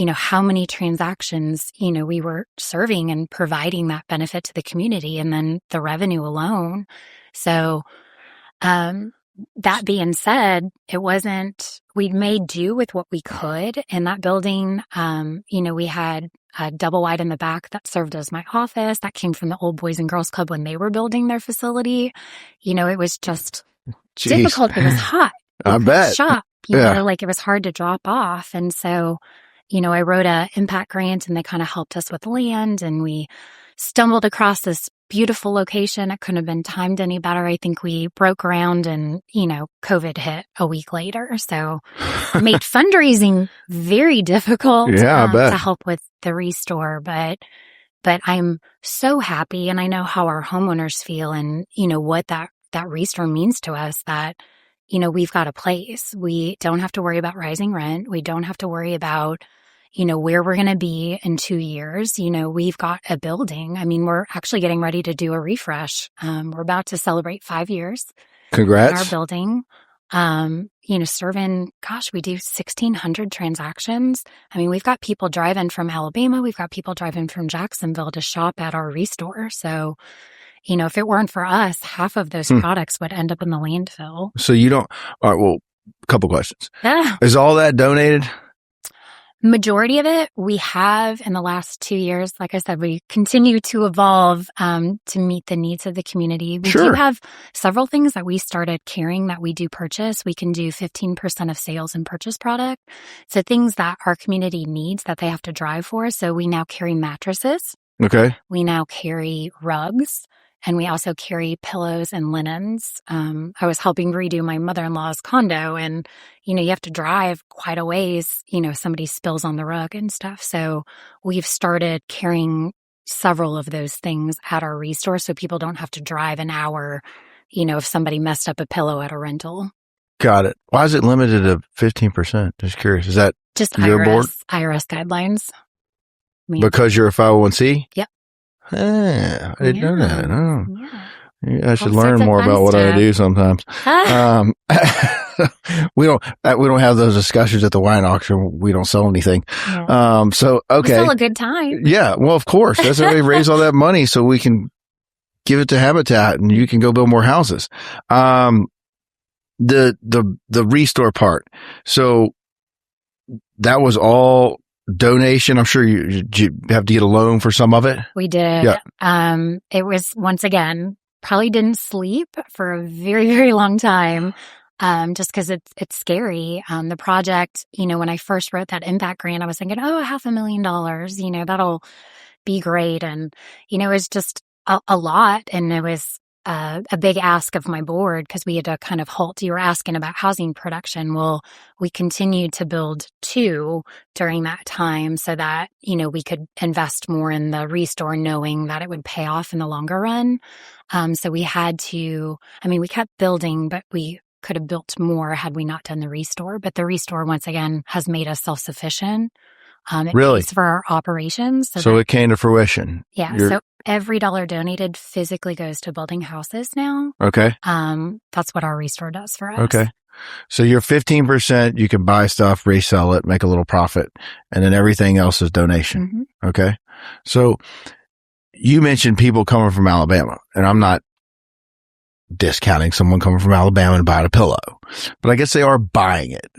how many transactions, we were serving and providing that benefit to the community, and then the revenue alone. So, that being said, we'd made do with what we could in that building. We had a double wide in the back that served as my office that came from the old Boys and Girls Club when they were building their facility. It was just difficult. It was hot. I bet. Shop, it was hard to drop off. And so, I wrote a impact grant and they kind of helped us with land, and we stumbled across this beautiful location. It couldn't have been timed any better. I think we broke ground and, COVID hit a week later. So made fundraising very difficult I bet. To help with the restore. But I'm so happy, and I know how our homeowners feel and, what that restore means to us, that, we've got a place. We don't have to worry about rising rent. We don't have to worry about where we're going to be in 2 years. We've got a building. I mean, we're actually getting ready to do a refresh. We're about to celebrate 5 years. Congrats. In our building. Serving, we do 1,600 transactions. I mean, we've got people driving from Alabama. We've got people driving from Jacksonville to shop at our restore. So, if it weren't for us, half of those products would end up in the landfill. So you don't, all right, well, a couple questions. Yeah. Is all that donated? Majority of it we have in the last 2 years. Like I said, we continue to evolve to meet the needs of the community. We do have several things that we started carrying that we do purchase. We can do 15% of sales in purchase product. So things that our community needs that they have to drive for. So we now carry mattresses. Okay. We now carry rugs. And we also carry pillows and linens. I was helping redo my mother-in-law's condo, and, you have to drive quite a ways, somebody spills on the rug and stuff. So we've started carrying several of those things at our restore so people don't have to drive an hour if somebody messed up a pillow at a rental. Got it. Why is it limited to 15%? Just curious. Is that just your board? IRS guidelines. Because you're a 501c? Yep. I didn't know that. Oh. Yeah. I should learn more about what I do sometimes. We don't have those discussions at the wine auction. We don't sell anything. Yeah. So, okay. It's still a good time. Yeah. Well, of course. That's how we raise all that money so we can give it to Habitat and you can go build more houses. The restore part. So that was all donation. I'm sure you have to get a loan for some of it. We did. Yeah. It was, once again, probably didn't sleep for a very, very long time. Just cause it's scary. The project, when I first wrote that impact grant, I was thinking, $500,000, that'll be great. And, it was just a lot. And it was a big ask of my board because we had to kind of halt. You were asking about housing production. Well, we continued to build 2 during that time so that, we could invest more in the restore knowing that it would pay off in the longer run. So we had to, we kept building, but we could have built more had we not done the restore. But the restore, once again, has made us self-sufficient. It really? pays for our operations. So it came to fruition. Yeah. So every dollar donated physically goes to building houses now. Okay. That's what our restore does for us. Okay. So your 15%, you can buy stuff, resell it, make a little profit, and then everything else is donation. Mm-hmm. Okay. So you mentioned people coming from Alabama, and I'm not discounting someone coming from Alabama and buying a pillow, but I guess they are buying it.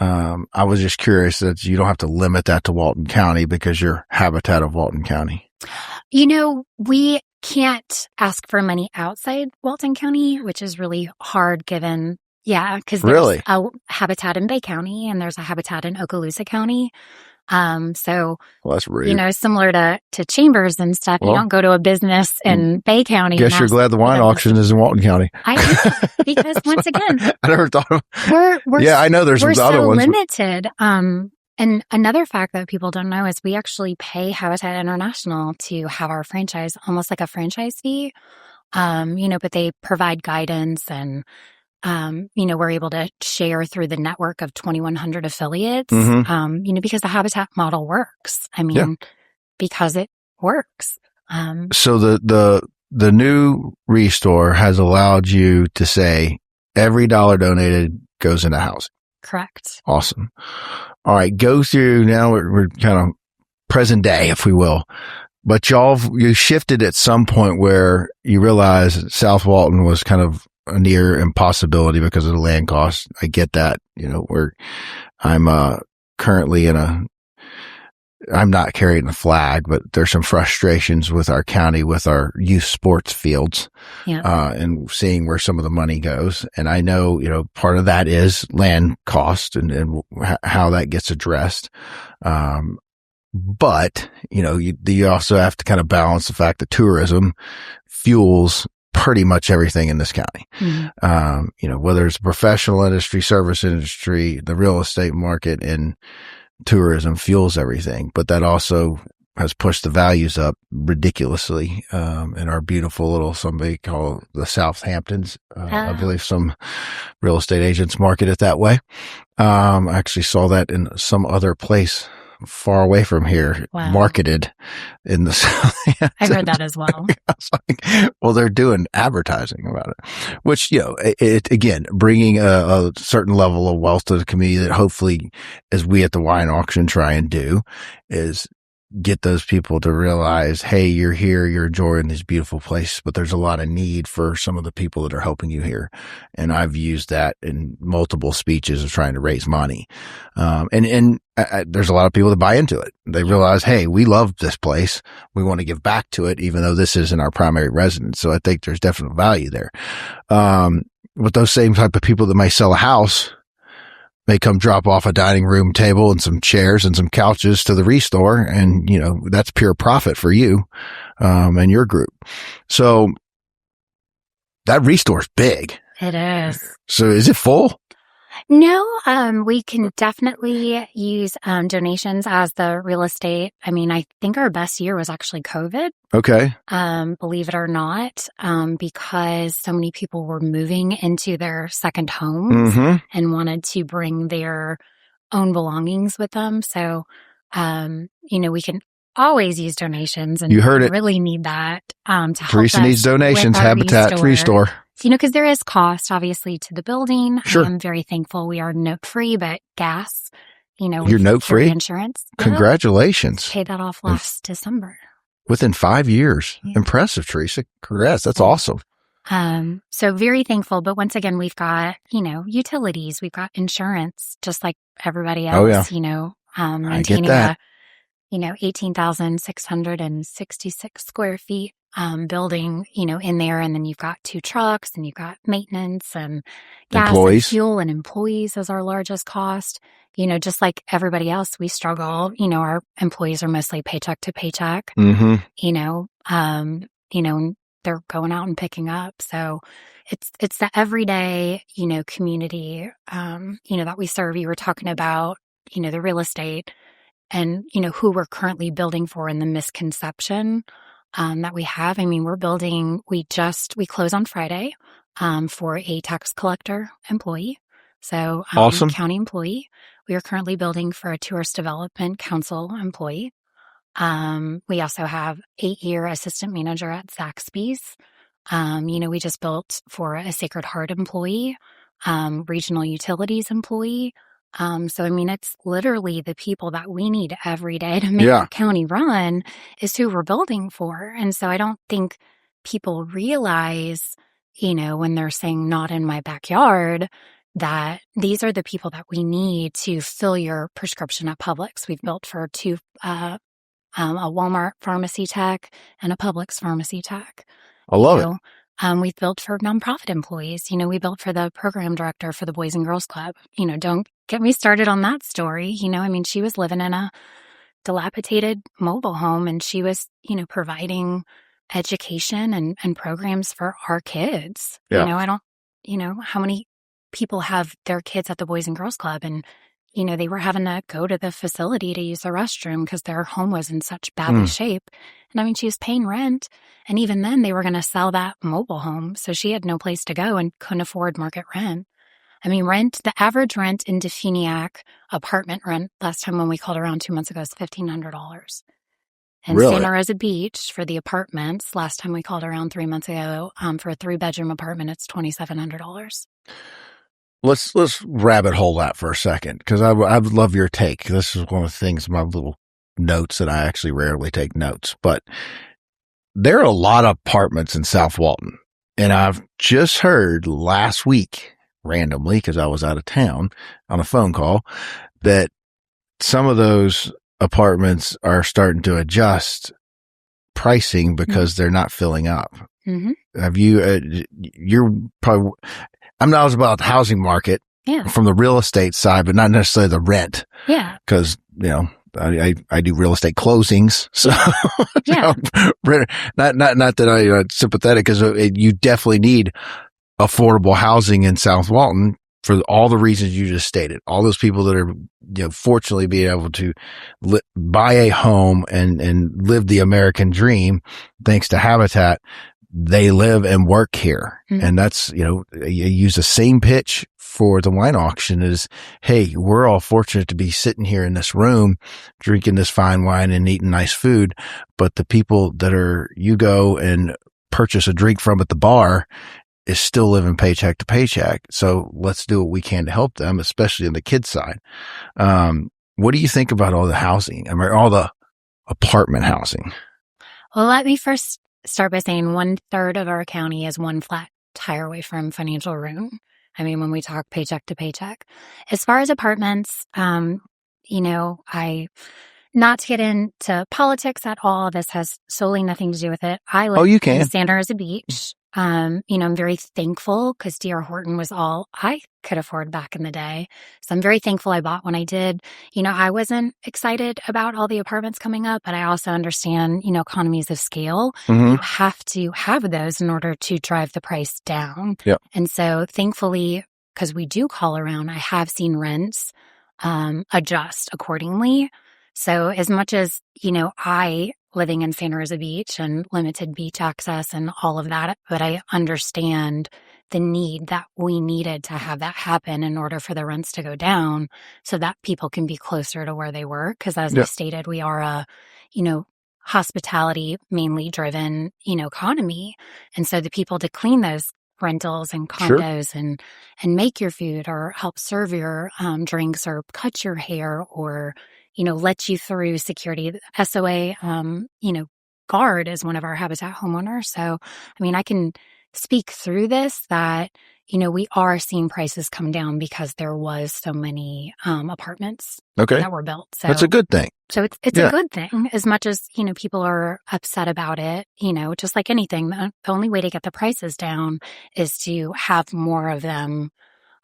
I was just curious that you don't have to limit that to Walton County because you're Habitat of Walton County. We can't ask for money outside Walton County, which is really hard given, because there's a Habitat in Bay County and there's a Habitat in Okaloosa County. Well, that's rude. Similar to Chambers and stuff. You don't go to a business in Bay County. Guess you're glad the wine auction is in Walton County. Because once again, I never thought of. I know there's some other ones. We're so limited. And another fact that people don't know is we actually pay Habitat International to have our franchise, almost like a franchise fee. But they provide guidance and. We're able to share through the network of 2,100 affiliates, because the Habitat model works. Because it works. So the new restore has allowed you to say every dollar donated goes into housing. Correct. Awesome. All right. Go through now. We're kind of present day, if we will. But you shifted at some point where you realized South Walton was kind of a near impossibility because of the land costs. I get that, where I'm currently I'm not carrying the flag, but there's some frustrations with our county, with our youth sports fields, and seeing where some of the money goes. And I know, part of that is land cost and how that gets addressed. But, you also have to kind of balance the fact that tourism fuels pretty much everything in this county. Mm-hmm. Whether it's professional industry, service industry, the real estate market, and tourism fuels everything. But that also has pushed the values up ridiculously in our beautiful little, somebody call the Southamptons. I believe some real estate agents market it that way. I actually saw that in some other place far away from here, marketed in the South. I've heard that as well. I was like, well, they're doing advertising about it, which, it again, bringing a certain level of wealth to the community that hopefully, as we at the wine auction try and do, is get those people to realize, hey, you're here, you're enjoying these beautiful places, but there's a lot of need for some of the people that are helping you here. And I've used that in multiple speeches of trying to raise money. And there's a lot of people that buy into it. They realize, hey, we love this place. We want to give back to it, even though this isn't our primary residence. So I think there's definite value there. But those same type of people that may sell a house may come drop off a dining room table and some chairs and some couches to the restore. And, that's pure profit for you, and your group. So that restore's big. It is. So is it full? No, we can definitely use donations as the real estate. I mean, I think our best year was actually COVID. Okay. Believe it or not, because so many people were moving into their second homes and wanted to bring their own belongings with them. So, we can always use donations, and You heard it. really need that to help Teresa us needs donations. with our Habitat Free Store. because there is cost, obviously, to the building. Sure. I am very thankful we are note-free, but gas, You're note-free? Insurance. Congratulations. Paid that off last December. Within 5 years. Yeah. Impressive, Teresa. Congrats. That's awesome. So very thankful. But once again, we've got, utilities, we've got insurance, just like everybody else, maintaining that. 18,666 square feet, building, in there. And then you've got 2 trucks and you've got maintenance and gas Employees. and fuel and employees as our largest cost. Just like everybody else, we struggle. Our employees are mostly paycheck to paycheck, they're going out and picking up. So it's the everyday, community, that we serve. You were talking about, the real estate and, who we're currently building for and the misconception that we have. I mean, we close on Friday for a tax collector employee. So awesome. County employee. We are currently building for a tourist development council employee. We also have 8-year assistant manager at Zaxby's. We just built for a Sacred Heart employee, regional utilities employee. So, I mean, it's literally the people that we need every day to make the county run is who we're building for. And so I don't think people realize, when they're saying not in my backyard, that these are the people that we need to fill your prescription at Publix. We've built for 2, a Walmart pharmacy tech and a Publix pharmacy tech. I love it. We've built for nonprofit employees. We built for the program director for the Boys and Girls Club. Don't get me started on that story. She was living in a dilapidated mobile home and she was, providing education and programs for our kids. Yeah. I don't, how many people have their kids at the Boys and Girls Club and they were having to go to the facility to use the restroom because their home was in such bad shape. And I mean, she was paying rent. And even then, they were going to sell that mobile home. So she had no place to go and couldn't afford market rent. I mean, the average rent in Defuniak apartment rent last time when we called around 2 months ago was $1,500. And Really? Santa Rosa Beach for the apartments, last time we called around 3 months ago, for a 3-bedroom apartment, it's $2,700. Let's rabbit hole that for a second because I would love your take. This is one of the things, my little notes that I actually rarely take notes, but there are a lot of apartments in South Walton. And I've just heard last week, randomly, because I was out of town on a phone call, that some of those apartments are starting to adjust pricing because they're not filling up. Have you, you're probably, I'm not about the housing market from the real estate side, but not necessarily the rent. Yeah. Because, I do real estate closings. So, not that I'm sympathetic because you definitely need affordable housing in South Walton for all the reasons you just stated. All those people that are, fortunately being able to buy a home and live the American dream thanks to Habitat. They live and work here. And that's, you use the same pitch for the wine auction is, hey, we're all fortunate to be sitting here in this room, drinking this fine wine and eating nice food. But the people that you go and purchase a drink from at the bar is still living paycheck to paycheck. So let's do what we can to help them, especially on the kids side. What do you think about all the housing? I mean, all the apartment housing? Well, let me first start by saying 1/3 of our county is one flat tire away from financial ruin. I mean, when we talk paycheck to paycheck. As far as apartments, not to get into politics at all. This has solely nothing to do with it. I live in Santa Rosa Beach. I'm very thankful because D.R. Horton was all I could afford back in the day. So I'm very thankful I bought when I did. I wasn't excited about all the apartments coming up, but I also understand, economies of scale. You have to have those in order to drive the price down. Yep. And so thankfully, because we do call around, I have seen rents adjust accordingly. So as much as, I living in Santa Rosa Beach and limited beach access and all of that, but I understand the need that we needed to have that happen in order for the rents to go down so that people can be closer to where they were. Because as we stated, we are a, hospitality mainly driven, economy. And so the people to clean those rentals and condos and make your food or help serve your drinks or cut your hair or, let you through security. SOA, guard is one of our Habitat homeowners. So, I can speak through this that, we are seeing prices come down because there was so many apartments that were built. So that's a good thing. So it's a good thing as much as, people are upset about it, just like anything. The only way to get the prices down is to have more of them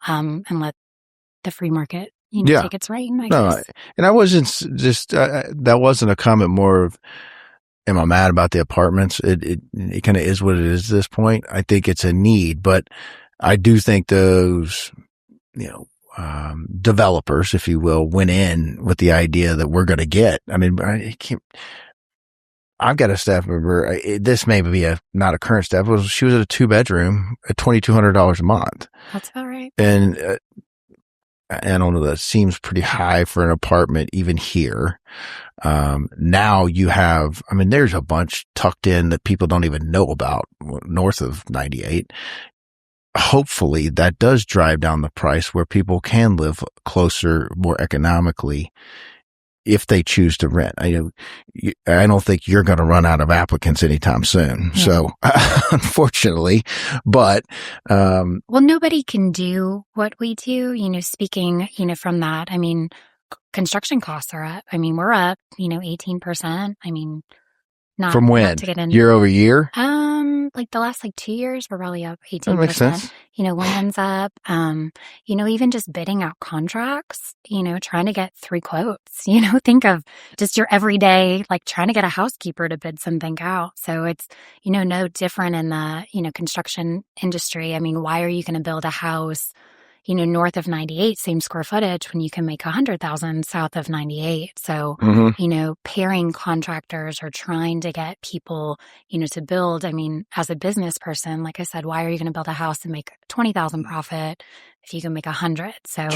and let the free market, take its reign, I guess. And I wasn't just, that wasn't a comment more of, am I mad about the apartments? It kind of is what it is at this point. I think it's a need, but I do think those, developers, if you will, went in with the idea that we're going to get. I've got a staff member. This may be not a current staff. She was at a 2-bedroom at $2,200 a month. That's about right. And I don't know, that seems pretty high for an apartment even here. Now you have, there's a bunch tucked in that people don't even know about north of 98. Hopefully that does drive down the price where people can live closer, more economically if they choose to rent. I don't think you're going to run out of applicants anytime soon. Yeah. So unfortunately, but, well, nobody can do what we do, speaking, from that. Construction costs are up. We're up, 18%. Not from when? Not to get in, year over year? Like the last 2 years, we're probably up 18%. That makes sense. Land's up. Even just bidding out contracts, trying to get 3 quotes, think of just your everyday, like trying to get a housekeeper to bid something out. So it's, no different in the, construction industry. Why are you going to build a house, north of 98, same square footage when you can make 100,000 south of 98. So, pairing contractors or trying to get people, to build. As a business person, like I said, why are you going to build a house and make 20,000 profit if you can make 100? So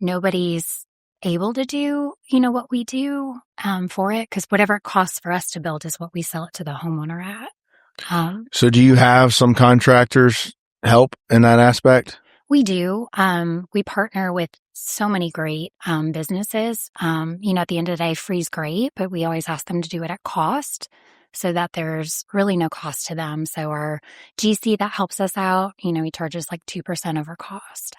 nobody's able to do, what we do, for it. Cause whatever it costs for us to build is what we sell it to the homeowner at. So do you have some contractors help in that aspect? We do. We partner with so many great businesses. At the end of the day, free's great, but we always ask them to do it at cost so that there's really no cost to them. So our GC that helps us out, he charges like 2% over cost.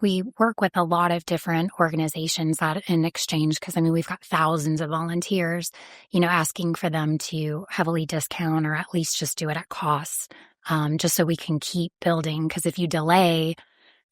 We work with a lot of different organizations that in exchange, because we've got thousands of volunteers, asking for them to heavily discount or at least just do it at cost. Just so we can keep building. Because if you delay,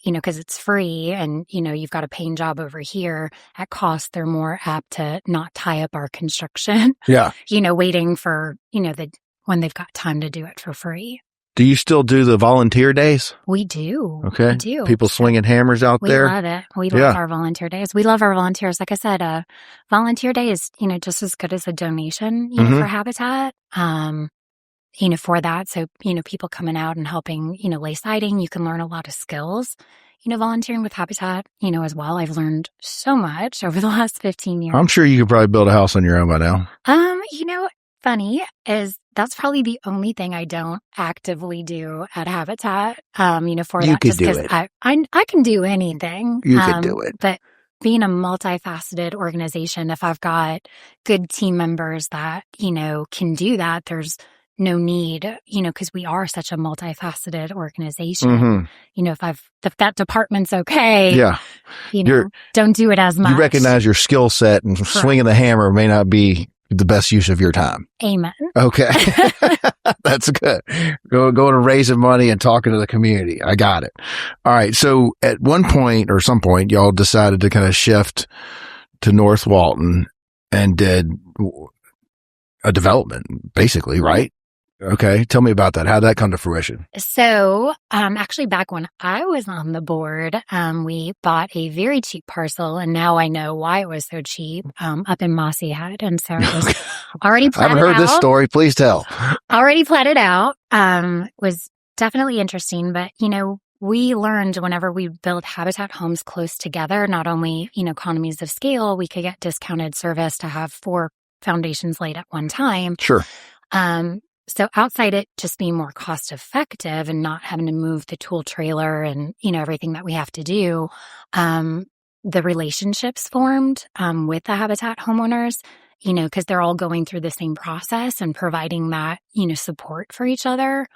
because it's free and, you've got a paying job over here at cost, they're more apt to not tie up our construction. Yeah. Waiting for, when they've got time to do it for free. Do you still do the volunteer days? We do. Okay. We do. People swinging hammers out there? We love it. We love our volunteer days. We love our volunteers. Like I said, volunteer day is, just as good as a donation, for Habitat. For that. So, people coming out and helping, lay siding, you can learn a lot of skills, volunteering with Habitat, as well. I've learned so much over the last 15 years. I'm sure you could probably build a house on your own by now. Funny is that's probably the only thing I don't actively do at Habitat, for you that. Could just do because it. I can do anything. You could do it. But being a multifaceted organization, if I've got good team members that, can do that, there's no need, because we are such a multifaceted organization. If that department's okay, don't do it as much. You recognize your skill set, and swinging the hammer may not be the best use of your time. Amen. Okay. That's good. Going and raising money and talking to the community. I got it. All right. So at one point or some point, y'all decided to kind of shift to North Walton and did a development, basically, right? Okay. Tell me about that. How'd that come to fruition? So, actually back when I was on the board, we bought a very cheap parcel, and now I know why it was so cheap, up in Mossy Head. And so it was already I haven't platted heard this out. story. Please tell. Already platted out. Was definitely interesting, but we learned whenever we build habitat homes close together, not only, economies of scale, we could get discounted service to have 4 foundations laid at one time. Sure. So outside it just being more cost effective and not having to move the tool trailer and, everything that we have to do, the relationships formed, with the habitat homeowners, because they're all going through the same process and providing that, support for each other.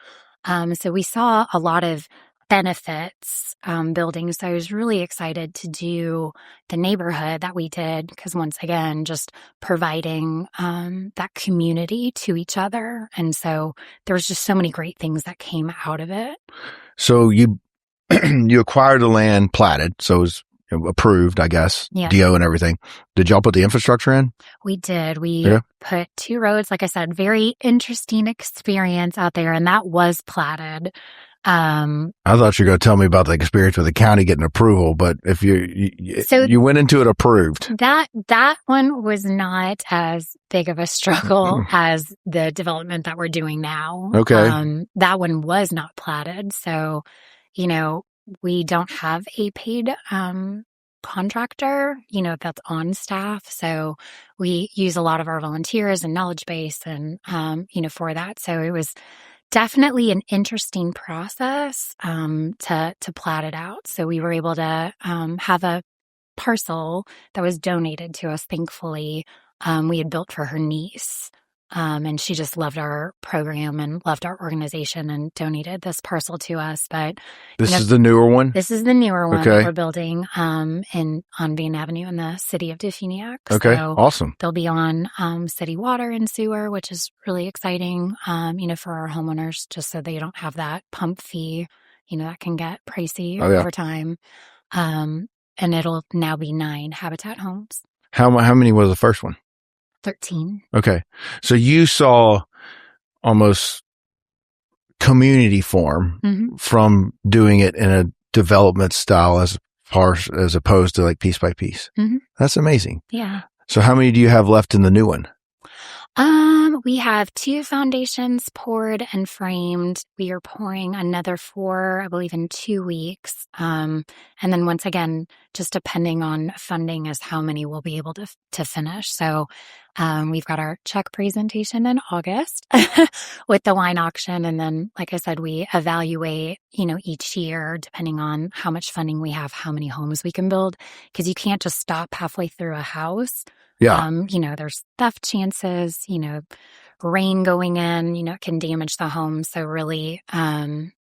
So we saw a lot of benefits building. So I was really excited to do the neighborhood that we did because once again, just providing that community to each other. And so there was just so many great things that came out of it. So you you acquired the land platted, so it was approved, I guess, Yeah. DO and everything. Did y'all put the infrastructure in? We did. We put 2 roads, like I said, very interesting experience out there, and that was platted. I thought you were going to tell me about the experience with the county getting approval, but if you went into it approved. That one was not as big of a struggle as the development that we're doing now. Okay. That one was not platted. So, we don't have a paid contractor, that's on staff. So we use a lot of our volunteers and knowledge base and, for that. So it was definitely an interesting process to plat it out. So we were able to have a parcel that was donated to us, thankfully. We had built for her niece. And she just loved our program and loved our organization and donated this parcel to us. But this is the newer one? This is the newer one Okay. that we're building on Vane Avenue in the city of Defuniak. Okay, So awesome. they'll be on city water and sewer, which is really exciting, for our homeowners, just so they don't have that pump fee, that can get pricey over time. And it'll now be 9 habitat homes. How many was the first one? 13. Okay. So you saw almost community form from doing it in a development style as opposed to like piece by piece. That's amazing. Yeah. So how many do you have left in the new one? We have 2 foundations poured and framed. We are pouring another 4, I believe, in 2 weeks. And then once again, just depending on funding is how many we'll be able to finish. So, we've got our check presentation in August with the wine auction. And then, like I said, we evaluate, each year, depending on how much funding we have, how many homes we can build. Because you can't just stop halfway through a house. Yeah. There's theft chances, rain going in, it can damage the home. So really,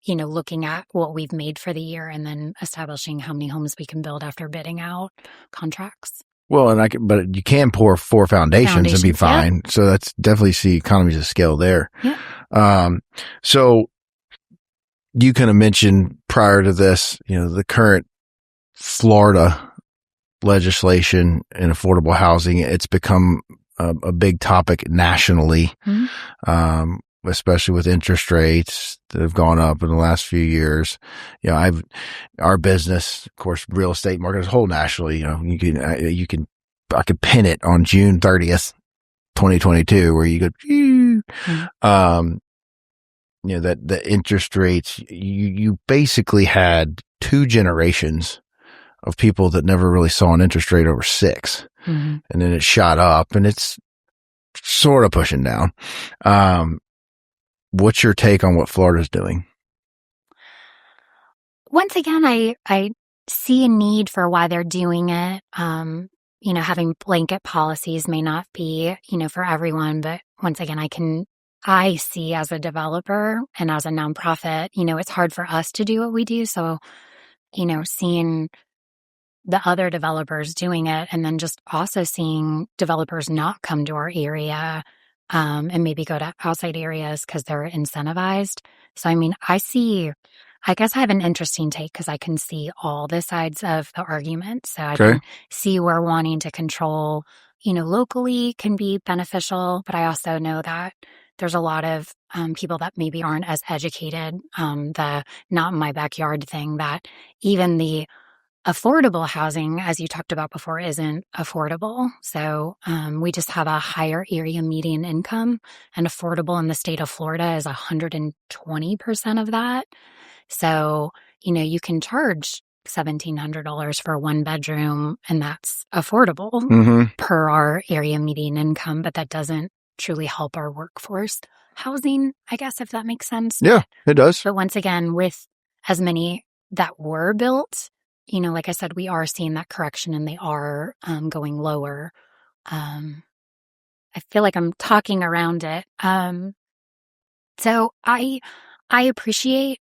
looking at what we've made for the year and then establishing how many homes we can build after bidding out contracts. Well, but you can pour 4 foundations and be fine. Yeah. So that's definitely see economies of scale there. Yeah. So you kind of mentioned prior to this, the current Florida legislation in affordable housing. It's become a big topic nationally, especially with interest rates that have gone up in the last few years. Our business, of course, real estate market as a whole nationally, I could pin it on June 30th, 2022, where you go, that the interest rates, you basically had 2 generations of people that never really saw an interest rate over 6. And then it shot up and it's sort of pushing down. What's your take on what Florida's doing? Once again, I see a need for why they're doing it. Having blanket policies may not be, for everyone, but once again, I see as a developer and as a nonprofit, it's hard for us to do what we do. So, seeing the other developers doing it and then just also seeing developers not come to our area and maybe go to outside areas because they're incentivized. So, I guess I have an interesting take because I can see all the sides of the argument. So I can see where wanting to control, locally can be beneficial, but I also know that there's a lot of people that maybe aren't as educated, the not in my backyard thing, that even the affordable housing, as you talked about before, isn't affordable. So we just have a higher area median income, and affordable in the state of Florida is 120% of that. So, you can charge $1,700 for a one bedroom, and that's affordable per our area median income, but that doesn't truly help our workforce housing, I guess, if that makes sense. Yeah, it does. But once again, with as many that were built, like I said, we are seeing that correction and they are going lower. I feel like I'm talking around it. So I appreciate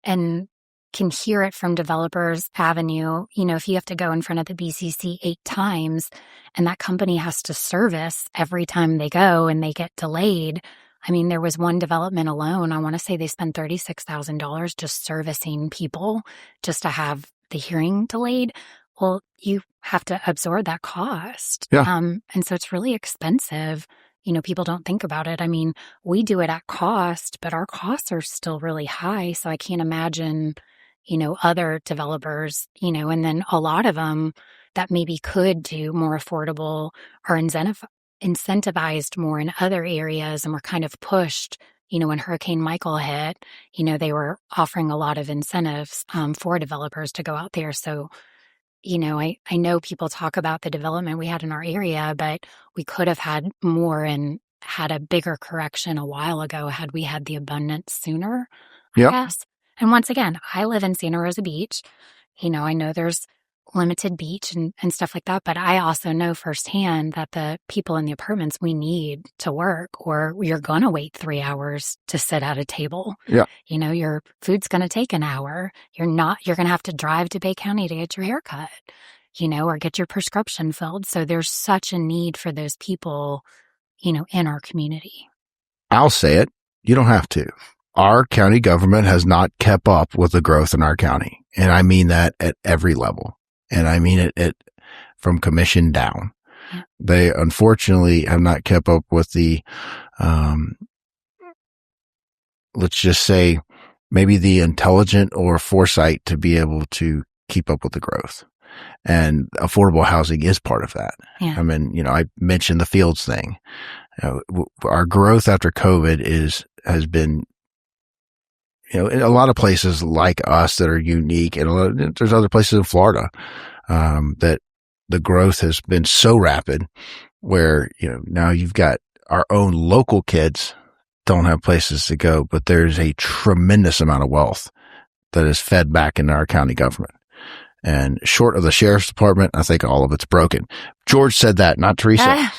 and can hear it from Developers Avenue. If you have to go in front of the BCC 8 times and that company has to service every time they go and they get delayed. I mean, there was one development alone, I want to say they spent $36,000 just servicing people just to have the hearing delayed. Well, you have to absorb that cost. Yeah. And so it's really expensive. People don't think about it. I mean, we do it at cost, but our costs are still really high. So I can't imagine, other developers, and then a lot of them that maybe could do more affordable or incentivized more in other areas and were kind of pushed. When Hurricane Michael hit, they were offering a lot of incentives for developers to go out there. So, I know people talk about the development we had in our area, but we could have had more and had a bigger correction a while ago had we had the abundance sooner, I guess. And once again, I live in Santa Rosa Beach. I know there's limited beach and stuff like that, but I also know firsthand that the people in the apartments we need to work, or you're going to wait 3 hours to sit at a table. Yeah. Your food's going to take an hour. You're going to have to drive to Bay County to get your hair cut, or get your prescription filled. So there's such a need for those people, in our community. I'll say it. You don't have to. Our county government has not kept up with the growth in our county. And I mean that at every level. And I mean it from commission down. Yeah. They unfortunately have not kept up with the, let's just say, maybe the intelligent or foresight to be able to keep up with the growth. And affordable housing is part of that. Yeah. I mean, I mentioned the fields thing. Our growth after COVID has been, in a lot of places like us that are unique, and there's other places in Florida, that the growth has been so rapid where, now you've got our own local kids don't have places to go, but there's a tremendous amount of wealth that is fed back into our county government. And short of the sheriff's department, I think all of it's broken. George said that, not Teresa.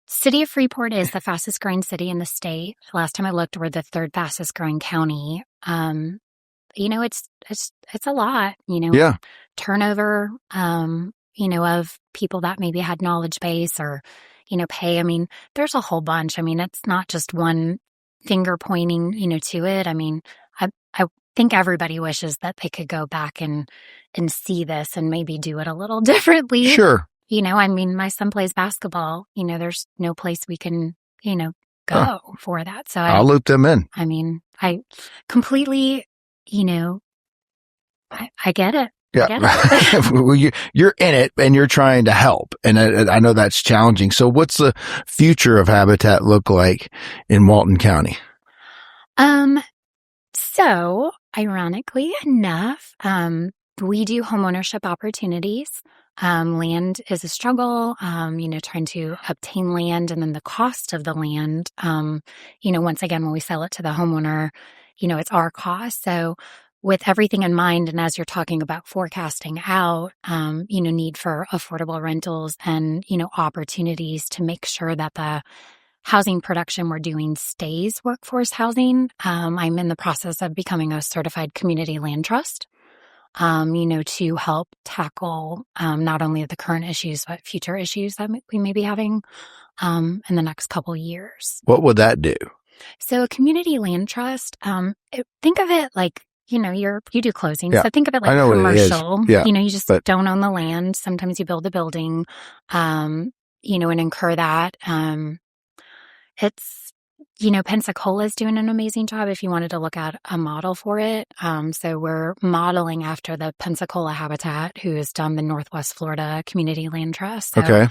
City of Freeport is the fastest growing city in the state. Last time I looked, we're the 3rd fastest growing county. It's a lot, Yeah. Turnover, of people that maybe had knowledge base or, pay. I mean, there's a whole bunch. I mean, it's not just one finger pointing, to it. I mean, I think everybody wishes that they could go back and see this and maybe do it a little differently. Sure. I mean, my son plays basketball. There's no place we can, go for that. So I'll loop them in. I mean, I completely, I get it. Yeah. Well, you're in it and you're trying to help. And I know that's challenging. So what's the future of Habitat look like in Walton County? So ironically enough, we do homeownership opportunities. Land is a struggle, trying to obtain land and then the cost of the land. Once again, when we sell it to the homeowner, it's our cost. So with everything in mind, and as you're talking about forecasting out, need for affordable rentals and, opportunities to make sure that the housing production we're doing stays workforce housing. I'm in the process of becoming a certified community land trust. To help tackle not only the current issues, but future issues that we may be having in the next couple years. What would that do? So a community land trust, think of it like, you do closings. Yeah. So think of it like commercial. Yeah. You just don't own the land. Sometimes you build a building, and incur that. It's, Pensacola is doing an amazing job if you wanted to look at a model for it. So we're modeling after the Pensacola Habitat, who has done the Northwest Florida Community Land Trust. So, Okay.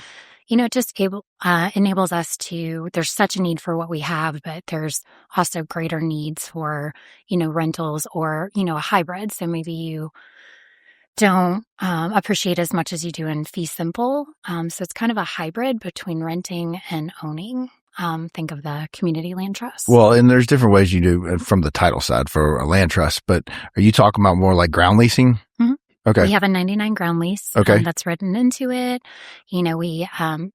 it just enables us to, there's such a need for what we have, but there's also greater needs for, rentals or, a hybrid. So maybe you don't appreciate as much as you do in fee simple. So it's kind of a hybrid between renting and owning. Think of the community land trust. Well, and there's different ways you do from the title side for a land trust, but are you talking about more like ground leasing? Mm-hmm. Okay. We have a 99 ground lease that's written into it. We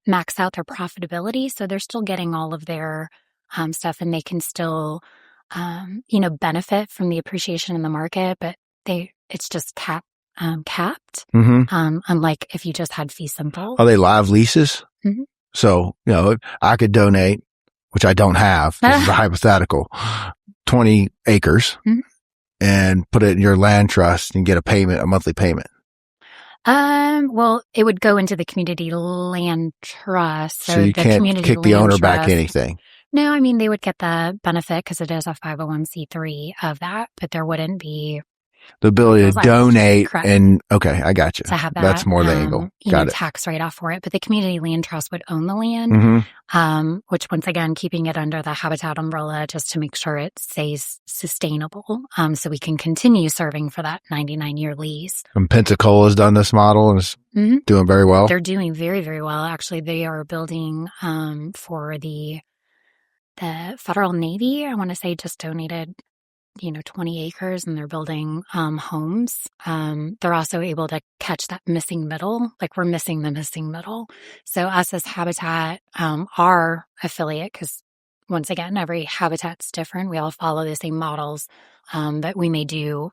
max out their profitability, so they're still getting all of their stuff, and they can still, benefit from the appreciation in the market, but it's just capped. Unlike if you just had fee simple. Are they live leases? Mm-hmm. So, I could donate, which I don't have, this is a hypothetical, 20 acres and put it in your land trust and get a monthly payment. Well, it would go into the community land trust. So you can't kick the owner back anything. No, they would get the benefit because it is a 501c3 of that, but there wouldn't be the ability to donate. Correct. And okay, I got you. To have that, that's more the angle. Got it. Tax write-off for it, but the community land trust would own the land, which once again, keeping it under the Habitat umbrella just to make sure it stays sustainable, so we can continue serving for that 99-year lease. And Pensacola's done this model and is doing very well. They're doing very, very well. Actually, they are building for the Federal Navy. I want to say just donated 20 acres, and they're building homes. They're also able to catch that missing middle, like we're missing the missing middle. So us as Habitat, our affiliate, because once again, every habitat's different. We all follow the same models, but we may do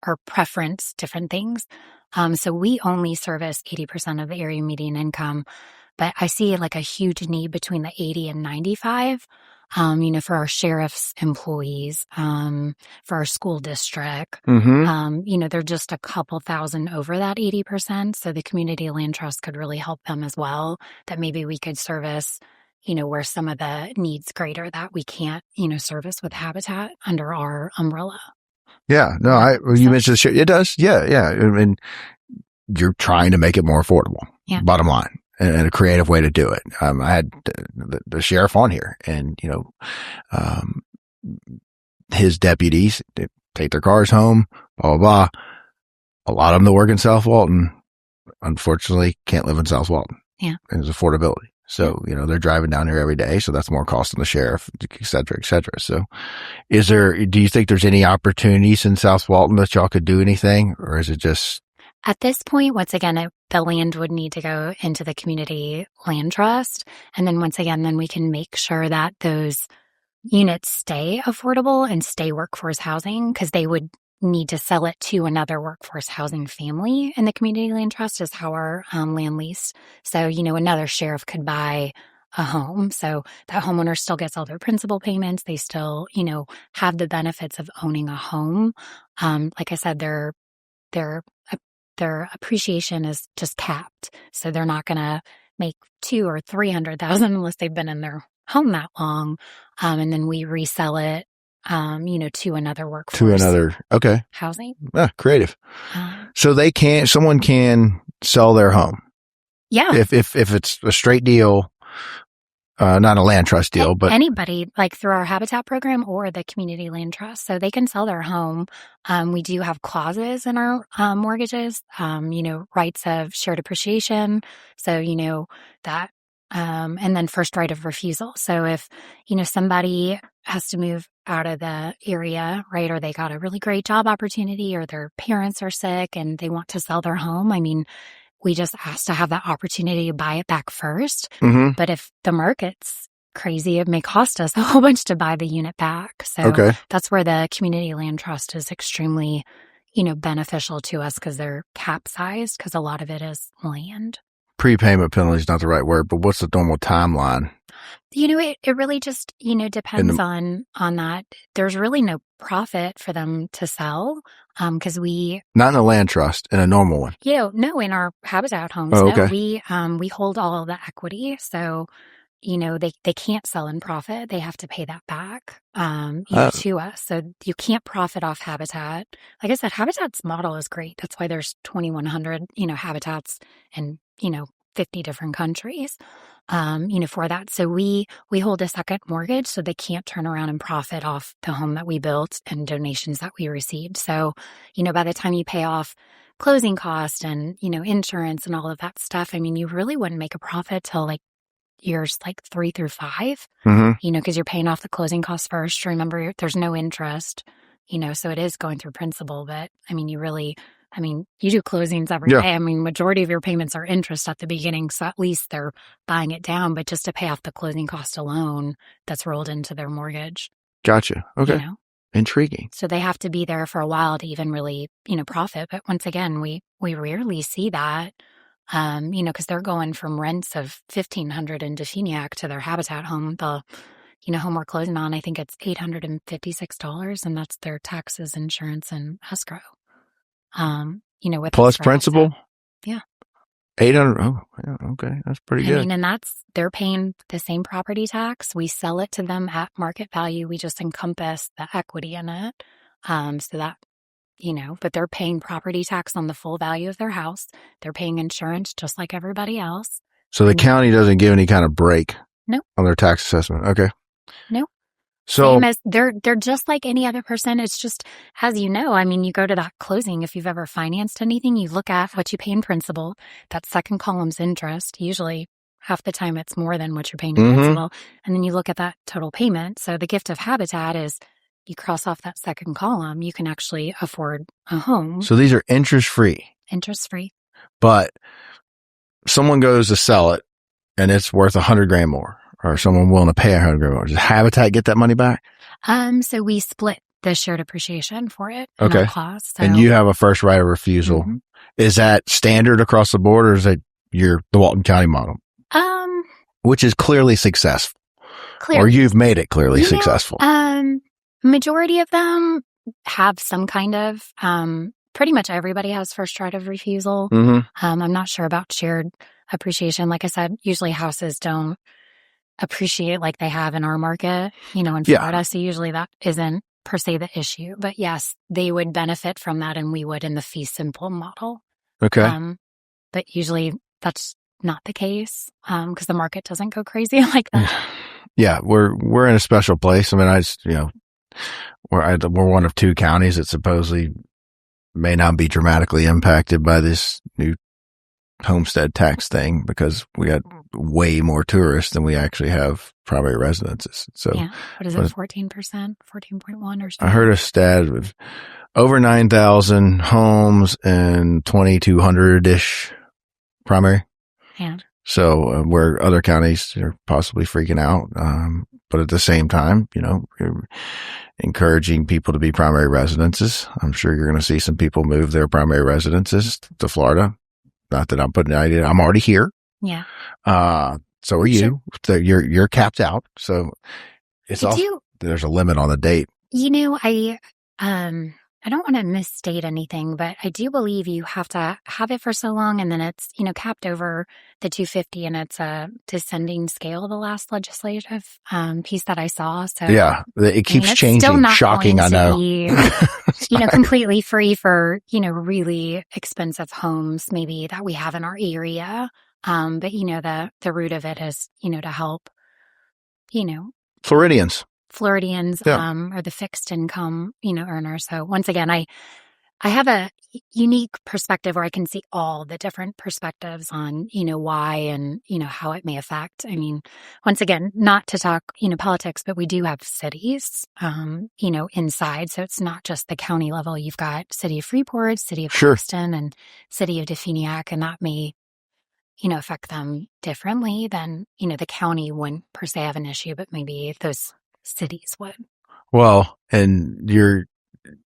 or preference different things. So we only service 80% of the area median income, but I see like a huge need between the 80 and 95. For our sheriff's employees, for our school district, they're just a couple thousand over that 80%. So the community land trust could really help them as well, that maybe we could service, where some of the needs greater that we can't, service with Habitat under our umbrella. Yeah, no, you mentioned the sheriff. It does. Yeah. I mean, you're trying to make it more affordable. Yeah. Bottom line. And a creative way to do it. I had the sheriff on here, and his deputies take their cars home, blah blah blah. A lot of them that work in South Walton, unfortunately, can't live in South Walton. Yeah, and it's affordability. So they're driving down here every day, so that's more cost on the sheriff, et cetera, et cetera. So, do you think there's any opportunities in South Walton that y'all could do anything, or is it just? At this point, once again, the land would need to go into the community land trust. And then once again, then we can make sure that those units stay affordable and stay workforce housing, because they would need to sell it to another workforce housing family in the community land trust is how our land lease. So, another sheriff could buy a home. So that homeowner still gets all their principal payments. They still, have the benefits of owning a home. Like I said, their appreciation is just capped. So they're not going to make $200,000 or $300,000 unless they've been in their home that long. And then we resell it, to another workforce. Okay. Housing. Creative. So someone can sell their home. Yeah. If it's a straight deal, not a land trust deal, but anybody, like through our Habitat program or the community land trust, so they can sell their home. We do have clauses in our mortgages, rights of shared appreciation. So, that, and then first right of refusal. So if, somebody has to move out of the area, right, or they got a really great job opportunity, or their parents are sick and they want to sell their home, we just ask to have that opportunity to buy it back first. But if the market's crazy, it may cost us a whole bunch to buy the unit back. So that's where the community land trust is extremely, beneficial to us, because they're cap sized, because a lot of it is land. Prepayment penalty is not the right word, but what's the normal timeline? It really just, depends on that. There's really no profit for them to sell, because not in a land trust, in a normal one. No, in our Habitat homes. Oh, okay. No, we hold all of the equity. So, they can't sell in profit. They have to pay that back, to us. So you can't profit off Habitat. Like I said, Habitat's model is great. That's why there's 2,100, habitats in, 50 different countries, for that. So we hold a second mortgage, so they can't turn around and profit off the home that we built and donations that we received. So, by the time you pay off closing costs and, insurance and all of that stuff, I mean, you really wouldn't make a profit till like years like 3 through 5, because you're paying off the closing costs first. Remember, there's no interest, so it is going through principal. But I mean, you do closings every day. I mean, majority of your payments are interest at the beginning, so at least they're buying it down. But just to pay off the closing cost alone, that's rolled into their mortgage. Gotcha. Okay. Intriguing. So they have to be there for a while to even really, profit. But once again, we rarely see that. Because they're going from rents of $1,500 in Definiak to their Habitat home. The, home we're closing on, I think it's $856, and that's their taxes, insurance, and escrow. With plus principal. Yeah. 800. Oh, yeah, okay, that's pretty good. And they're paying the same property tax. We sell it to them at market value. We just encompass the equity in it, so that. But they're paying property tax on the full value of their house. They're paying insurance just like everybody else. So the county doesn't give any kind of break on their tax assessment. Okay. No. So same as they're just like any other person. It's just, as you go to that closing. If you've ever financed anything, you look at what you pay in principal. That second column's interest. Usually half the time it's more than what you're paying in principal. And then you look at that total payment. So the gift of Habitat is, you cross off that second column, you can actually afford a home. So these are interest-free. Interest-free. But someone goes to sell it and it's worth $100,000 more, or someone willing to pay $100,000 more. Does Habitat get that money back? So we split the shared appreciation for it. Okay. Cost, so. And you have a first right of refusal. Is that standard across the board, or is that the Walton County model? Which is clearly successful. Or you've made it clearly successful. Majority of them have some kind of, pretty much everybody has first right of refusal. I'm not sure about shared appreciation. Like I said, usually houses don't appreciate like they have in our market, in Florida. So usually that isn't per se the issue. But yes, they would benefit from that, and we would in the fee simple model. Okay. But usually that's not the case, because the market doesn't go crazy like that. Yeah, we're in a special place. I mean, we're one of 2 counties that supposedly may not be dramatically impacted by this new homestead tax thing, because we got way more tourists than we actually have primary residences. So what is it, 14%, 14.1 or something? I heard a stat of over 9,000 homes and 2,200-ish primary. Yeah. So where other counties are possibly freaking out, but at the same time, you're encouraging people to be primary residences. I'm sure you're going to see some people move their primary residences to Florida. Not that I'm putting an idea. I'm already here. Yeah. So are you. So you're capped out. So there's a limit on the date. I don't want to misstate anything, but I do believe you have to have it for so long, and then it's, capped over the 250, and it's a descending scale, the last legislative piece that I saw. So yeah, it keeps changing. Still not shocking, I know. Be, completely free for, really expensive homes maybe that we have in our area. But, the root of it is, to help, Floridians. Are the fixed income, earners. So once again, I have a unique perspective where I can see all the different perspectives on, why and, how it may affect. I mean, once again, not to talk, politics, but we do have cities, inside. So it's not just the county level. You've got City of Freeport, City of Boston, and City of Definiak, and that may, affect them differently than, the county wouldn't per se have an issue, but maybe those cities would. Well, and you're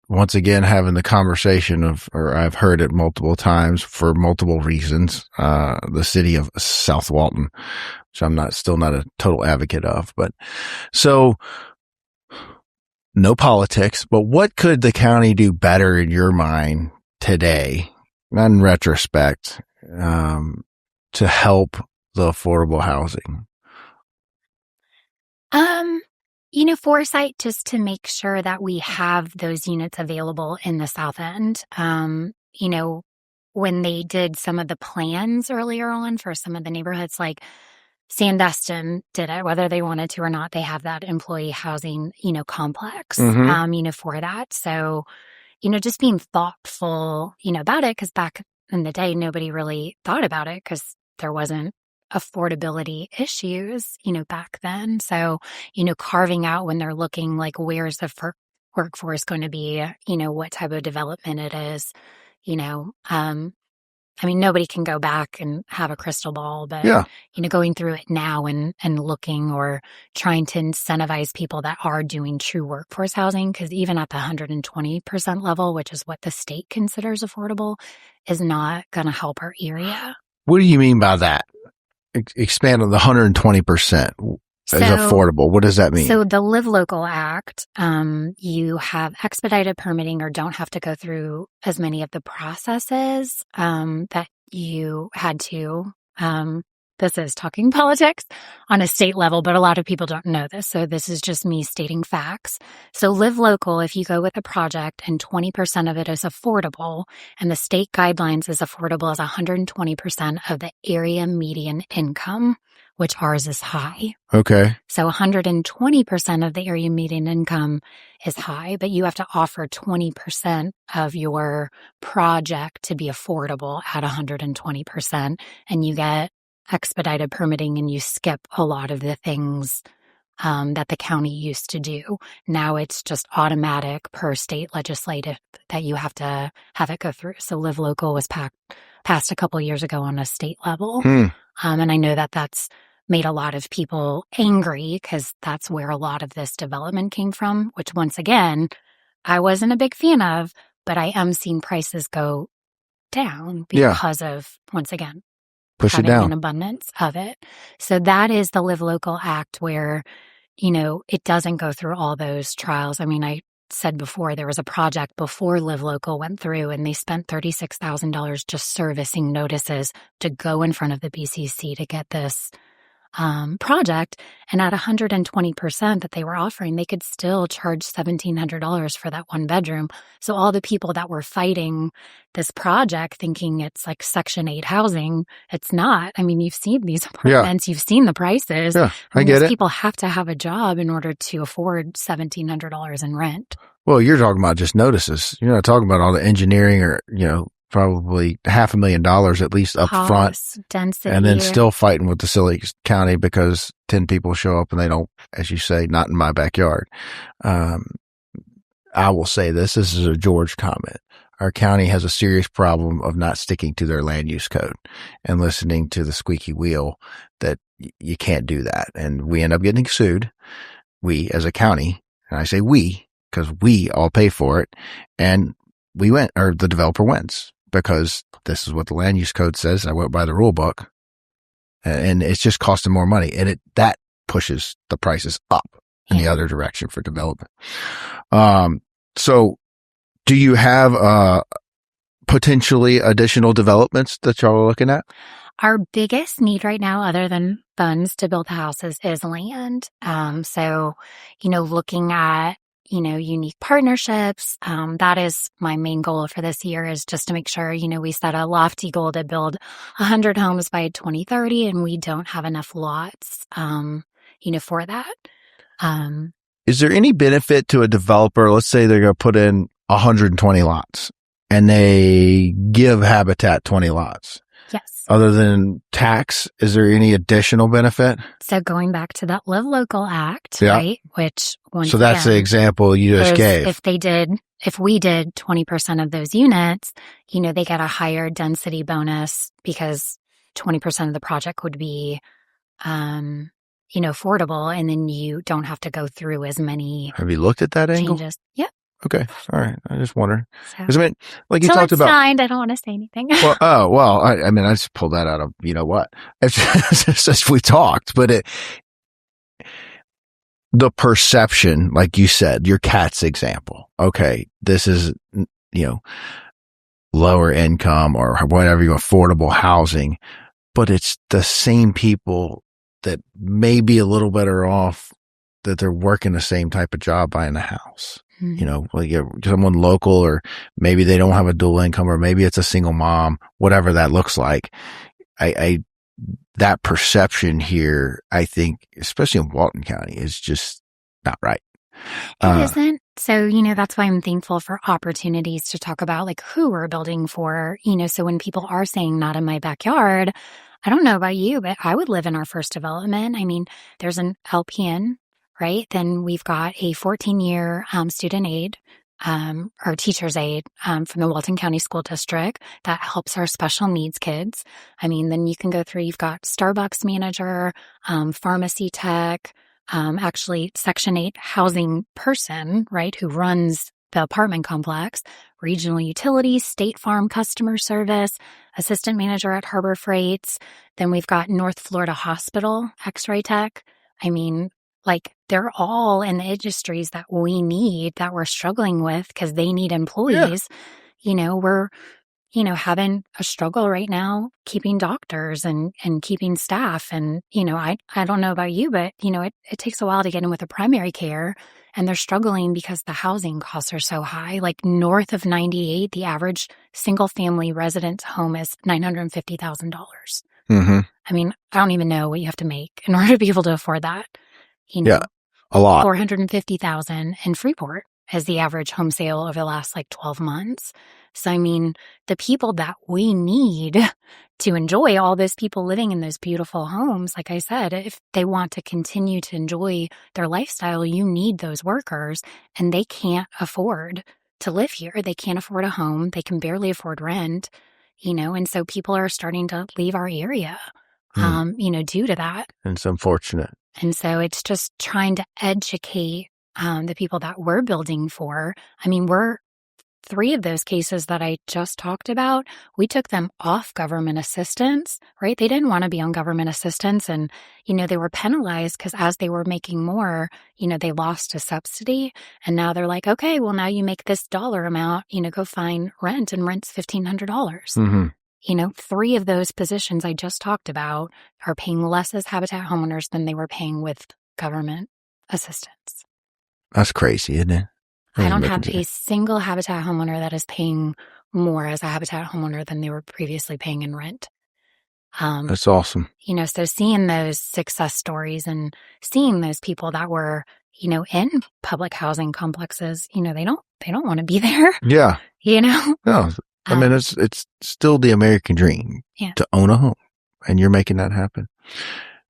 once again having the conversation or I've heard it multiple times for multiple reasons, the city of South Walton, which I'm still not a total advocate of, but so no politics, but what could the county do better in your mind today, not in retrospect, to help the affordable housing? Um, foresight just to make sure that we have those units available in the South End. When they did some of the plans earlier on for some of the neighborhoods, like Sandestin did it, whether they wanted to or not, they have that employee housing, complex, for that. So, just being thoughtful, about it, because back in the day, nobody really thought about it because there wasn't affordability issues, back then. So, carving out when they're looking like where's the workforce going to be, what type of development it is, nobody can go back and have a crystal ball, but, Yeah. Going through it now and looking or trying to incentivize people that are doing true workforce housing, because even at the 120% level, which is what the state considers affordable, is not going to help our area. What do you mean by that? Expand on the 120% is affordable. What does that mean? So the Live Local Act, you have expedited permitting or don't have to go through as many of the processes that you had to. This is talking politics on a state level, but a lot of people don't know this. So this is just me stating facts. So Live Local, if you go with a project and 20% of it is affordable, and the state guidelines is affordable as 120% of the area median income, which ours is high. Okay. So 120% of the area median income is high, but you have to offer 20% of your project to be affordable at 120%, and you get expedited permitting and you skip a lot of the things that the county used to do. Now it's just automatic per state legislative that you have to have it go through. So Live Local was passed a couple years ago on a state level. And I know that that's made a lot of people angry because that's where a lot of this development came from, which once again, I wasn't a big fan of, but I am seeing prices go down because of, once again, push it down, an abundance of it. So that is the Live Local Act where, it doesn't go through all those trials. I said before, there was a project before Live Local went through and they spent $36,000 just servicing notices to go in front of the BCC to get this project. And at 120% that they were offering, they could still charge $1,700 for that one bedroom. So all the people that were fighting this project thinking it's like Section 8 housing, it's not. You've seen these apartments, you've seen the prices. Yeah, I get it. People have to have a job in order to afford $1,700 in rent. Well, you're talking about just notices. You're not talking about all the engineering or, probably $500,000 at least up front, density, and then still fighting with the silly county because 10 people show up and they don't, as you say, not in my backyard. I will say this is a George comment. Our county has a serious problem of not sticking to their land use code and listening to the squeaky wheel that you can't do that. And we end up getting sued. We as a county, and I say we because we all pay for it, and we win, or the developer wins. Because this is what the land use code says. I went by the rule book, and it's just costing more money, and that pushes the prices up in the other direction for development. So do you have potentially additional developments that y'all are looking at? Our biggest need right now, other than funds to build houses, is land. So, looking at unique partnerships. That is my main goal for this year, is just to make sure, we set a lofty goal to build 100 homes by 2030, and we don't have enough lots, for that. Is there any benefit to a developer? Let's say they're going to put in 120 lots and they give Habitat 20 lots. Yes. Other than tax, is there any additional benefit? So going back to that Live Local Act, right? Which so that's the example you just gave. If we did 20% of those units, they get a higher density bonus because 20% of the project would be, affordable, and then you don't have to go through as many. Have you looked at that angle? Changes. Yep. Okay. All right. I just wondered. Because like you talked about. Signed, I don't want to say anything. I just pulled that out of, what? It's just we talked, but the perception, like you said, your cat's example. Okay. This is, lower income or whatever, affordable housing, but it's the same people that may be a little better off that they're working the same type of job buying a house. Mhm. You know, like someone local, or maybe they don't have a dual income, or maybe it's a single mom, whatever that looks like. That perception here, I think, especially in Walton County, is just not right. It isn't. So, you know, that's why I'm thankful for opportunities to talk about like who we're building for, you know, so when people are saying not in my backyard, I don't know about you, but I would live in our first development. I mean, there's an LPN, right? Then we've got a 14-year student aid, or teacher's aid, from the Walton County School District that helps our special needs kids. I mean, then you can go through, you've got Starbucks manager, pharmacy tech, actually Section 8 housing person, right, who runs the apartment complex, regional utilities, State Farm customer service, assistant manager at Harbor Freights. Then we've got North Florida Hospital, X-ray tech. I mean, like they're all in the industries that we need, that we're struggling with because they need employees. You know, we're, you know, having a struggle right now keeping doctors and keeping staff. And, you know, I don't know about you, but, you know, it takes a while to get in with a primary care, and they're struggling because the housing costs are so high. Like north of 98, the average single family residence home is $950,000. Mm-hmm. I mean, I don't even know what you have to make in order to be able to afford that. You know, Yeah, a lot. $450,000 in Freeport as the average home sale over the last like 12 months. So, I mean, the people that we need to enjoy, all those people living in those beautiful homes, like I said, if they want to continue to enjoy their lifestyle, you need those workers, and they can't afford to live here. They can't afford a home. They can barely afford rent, you know, and so people are starting to leave our area, you know, due to that. And it's unfortunate. And so it's just trying to educate the people that we're building for. I mean, we're 3 of those cases that I just talked about, we took them off government assistance, right? They didn't want to be on government assistance. And, you know, they were penalized because as they were making more, you know, they lost a subsidy. And now they're like, okay, well, now you make this dollar amount, you know, go find rent, and rent's $1,500. Mm-hmm. You know, 3 of those positions I just talked about are paying less as Habitat homeowners than they were paying with government assistance. That's crazy, isn't it? I don't have a single Habitat homeowner that is paying more as a Habitat homeowner than they were previously paying in rent. That's awesome. You know, so seeing those success stories and seeing those people that were, you know, in public housing complexes, you know, they don't want to be there. Yeah. You know? No, I mean, it's still the American dream to own a home, and you're making that happen.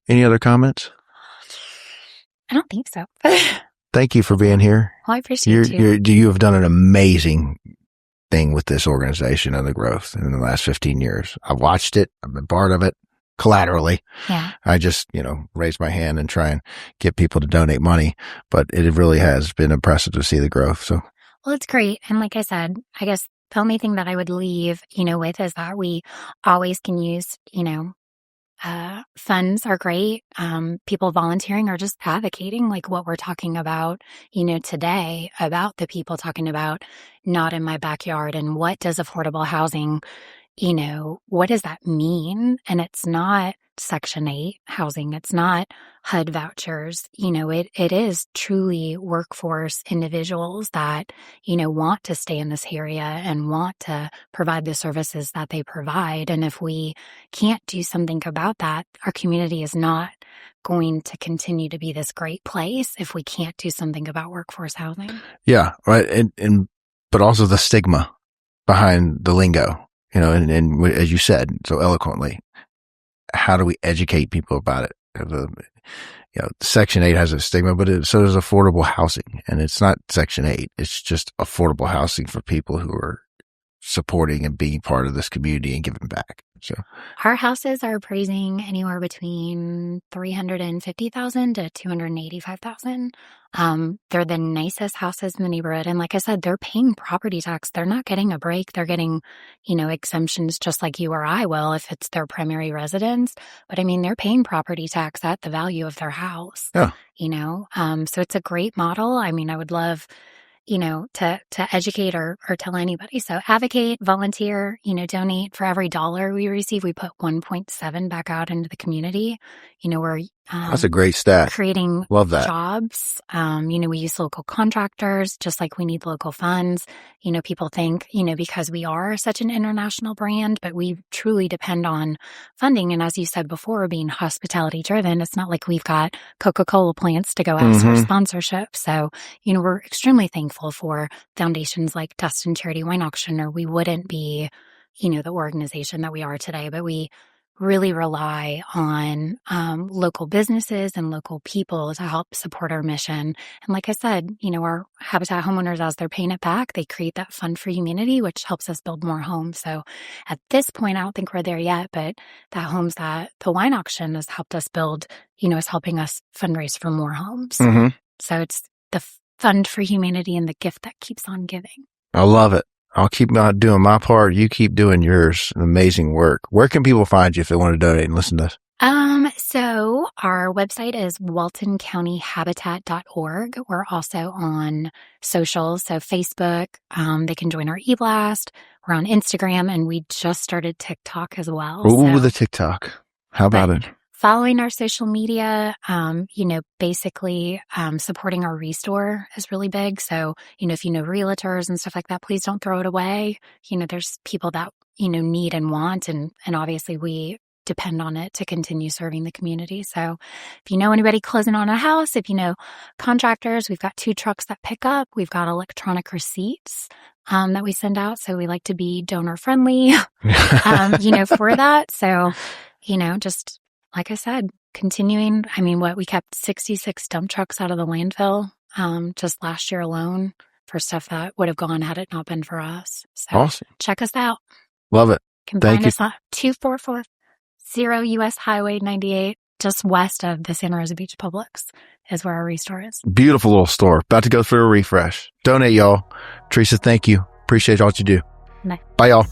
Any other comments? I don't think so. Thank you for being here. Well, I appreciate you. You have done an amazing thing with this organization and the growth in the last 15 years. I've watched it. I've been part of it collaterally. Yeah. I just, you know, raise my hand and try and get people to donate money, but it really has been impressive to see the growth. So, well, it's great. And like I said, I guess the only thing that I would leave, you know, with is that we always can use, you know, funds are great. People volunteering or just advocating, like what we're talking about, you know, today about the people talking about not in my backyard and what does affordable housing, you know, what does that mean? And it's not Section 8 housing. It's not HUD vouchers. You know, it is truly workforce individuals that, you know, want to stay in this area and want to provide the services that they provide. And if we can't do something about that, our community is not going to continue to be this great place if we can't do something about workforce housing. Yeah, right. But also the stigma behind the lingo, you know, and as you said so eloquently, how do we educate people about it? You know, Section 8 has a stigma, but so does affordable housing. And it's not Section 8. It's just affordable housing for people who are supporting and being part of this community and giving back. So our houses are appraising anywhere between $350,000 to $285,000. They're the nicest houses in the neighborhood. And like I said, they're paying property tax. They're not getting a break. They're getting, you know, exemptions just like you or I will if it's their primary residence. But I mean, they're paying property tax at the value of their house. Yeah. You know, so it's a great model. I mean, I would love, you know, to educate or tell anybody. So advocate, volunteer, you know, donate. For every dollar we receive, we put 1.7 back out into the community. You know, we're That's a great stat. Creating Love that. jobs. We use local contractors, just like we need local funds. People think, because we are such an international brand, but we truly depend on funding. And as you said before, being hospitality driven, it's not like we've got Coca-Cola plants to go ask for sponsorship. So, we're extremely thankful for foundations like Destin Charity Wine Auction, or we wouldn't be, the organization that we are today, but we really rely on local businesses and local people to help support our mission. And like I said, our Habitat homeowners, as they're paying it back, they create that fund for humanity, which helps us build more homes. So at this point, I don't think we're there yet, but that homes that the wine auction has helped us build, is helping us fundraise for more homes. So it's the fund for humanity and the gift that keeps on giving. I love it. I'll keep doing my part. You keep doing yours. Amazing work. Where can people find you if they want to donate and listen to us? So our website is waltoncountyhabitat.org. We're also on socials. So Facebook, they can join our e-blast. We're on Instagram, and we just started TikTok as well. Ooh, the TikTok. How about it? Following our social media, basically supporting our restore is really big. So, if you know realtors and stuff like that, please don't throw it away. There's people that, need and want, and obviously we depend on it to continue serving the community. So if you know anybody closing on a house, if you know contractors, we've got 2 trucks that pick up. We've got electronic receipts that we send out. So we like to be donor friendly, for that. So, just like I said, continuing. We kept 66 dump trucks out of the landfill just last year alone for stuff that would have gone had it not been for us. So awesome. Check us out. Love it. You can find us on 2440 US Highway 98, just west of the Santa Rosa Beach Publix is where our restore is. Beautiful little store. About to go through a refresh. Donate, y'all. Teresa, thank you. Appreciate all you do. Bye, y'all.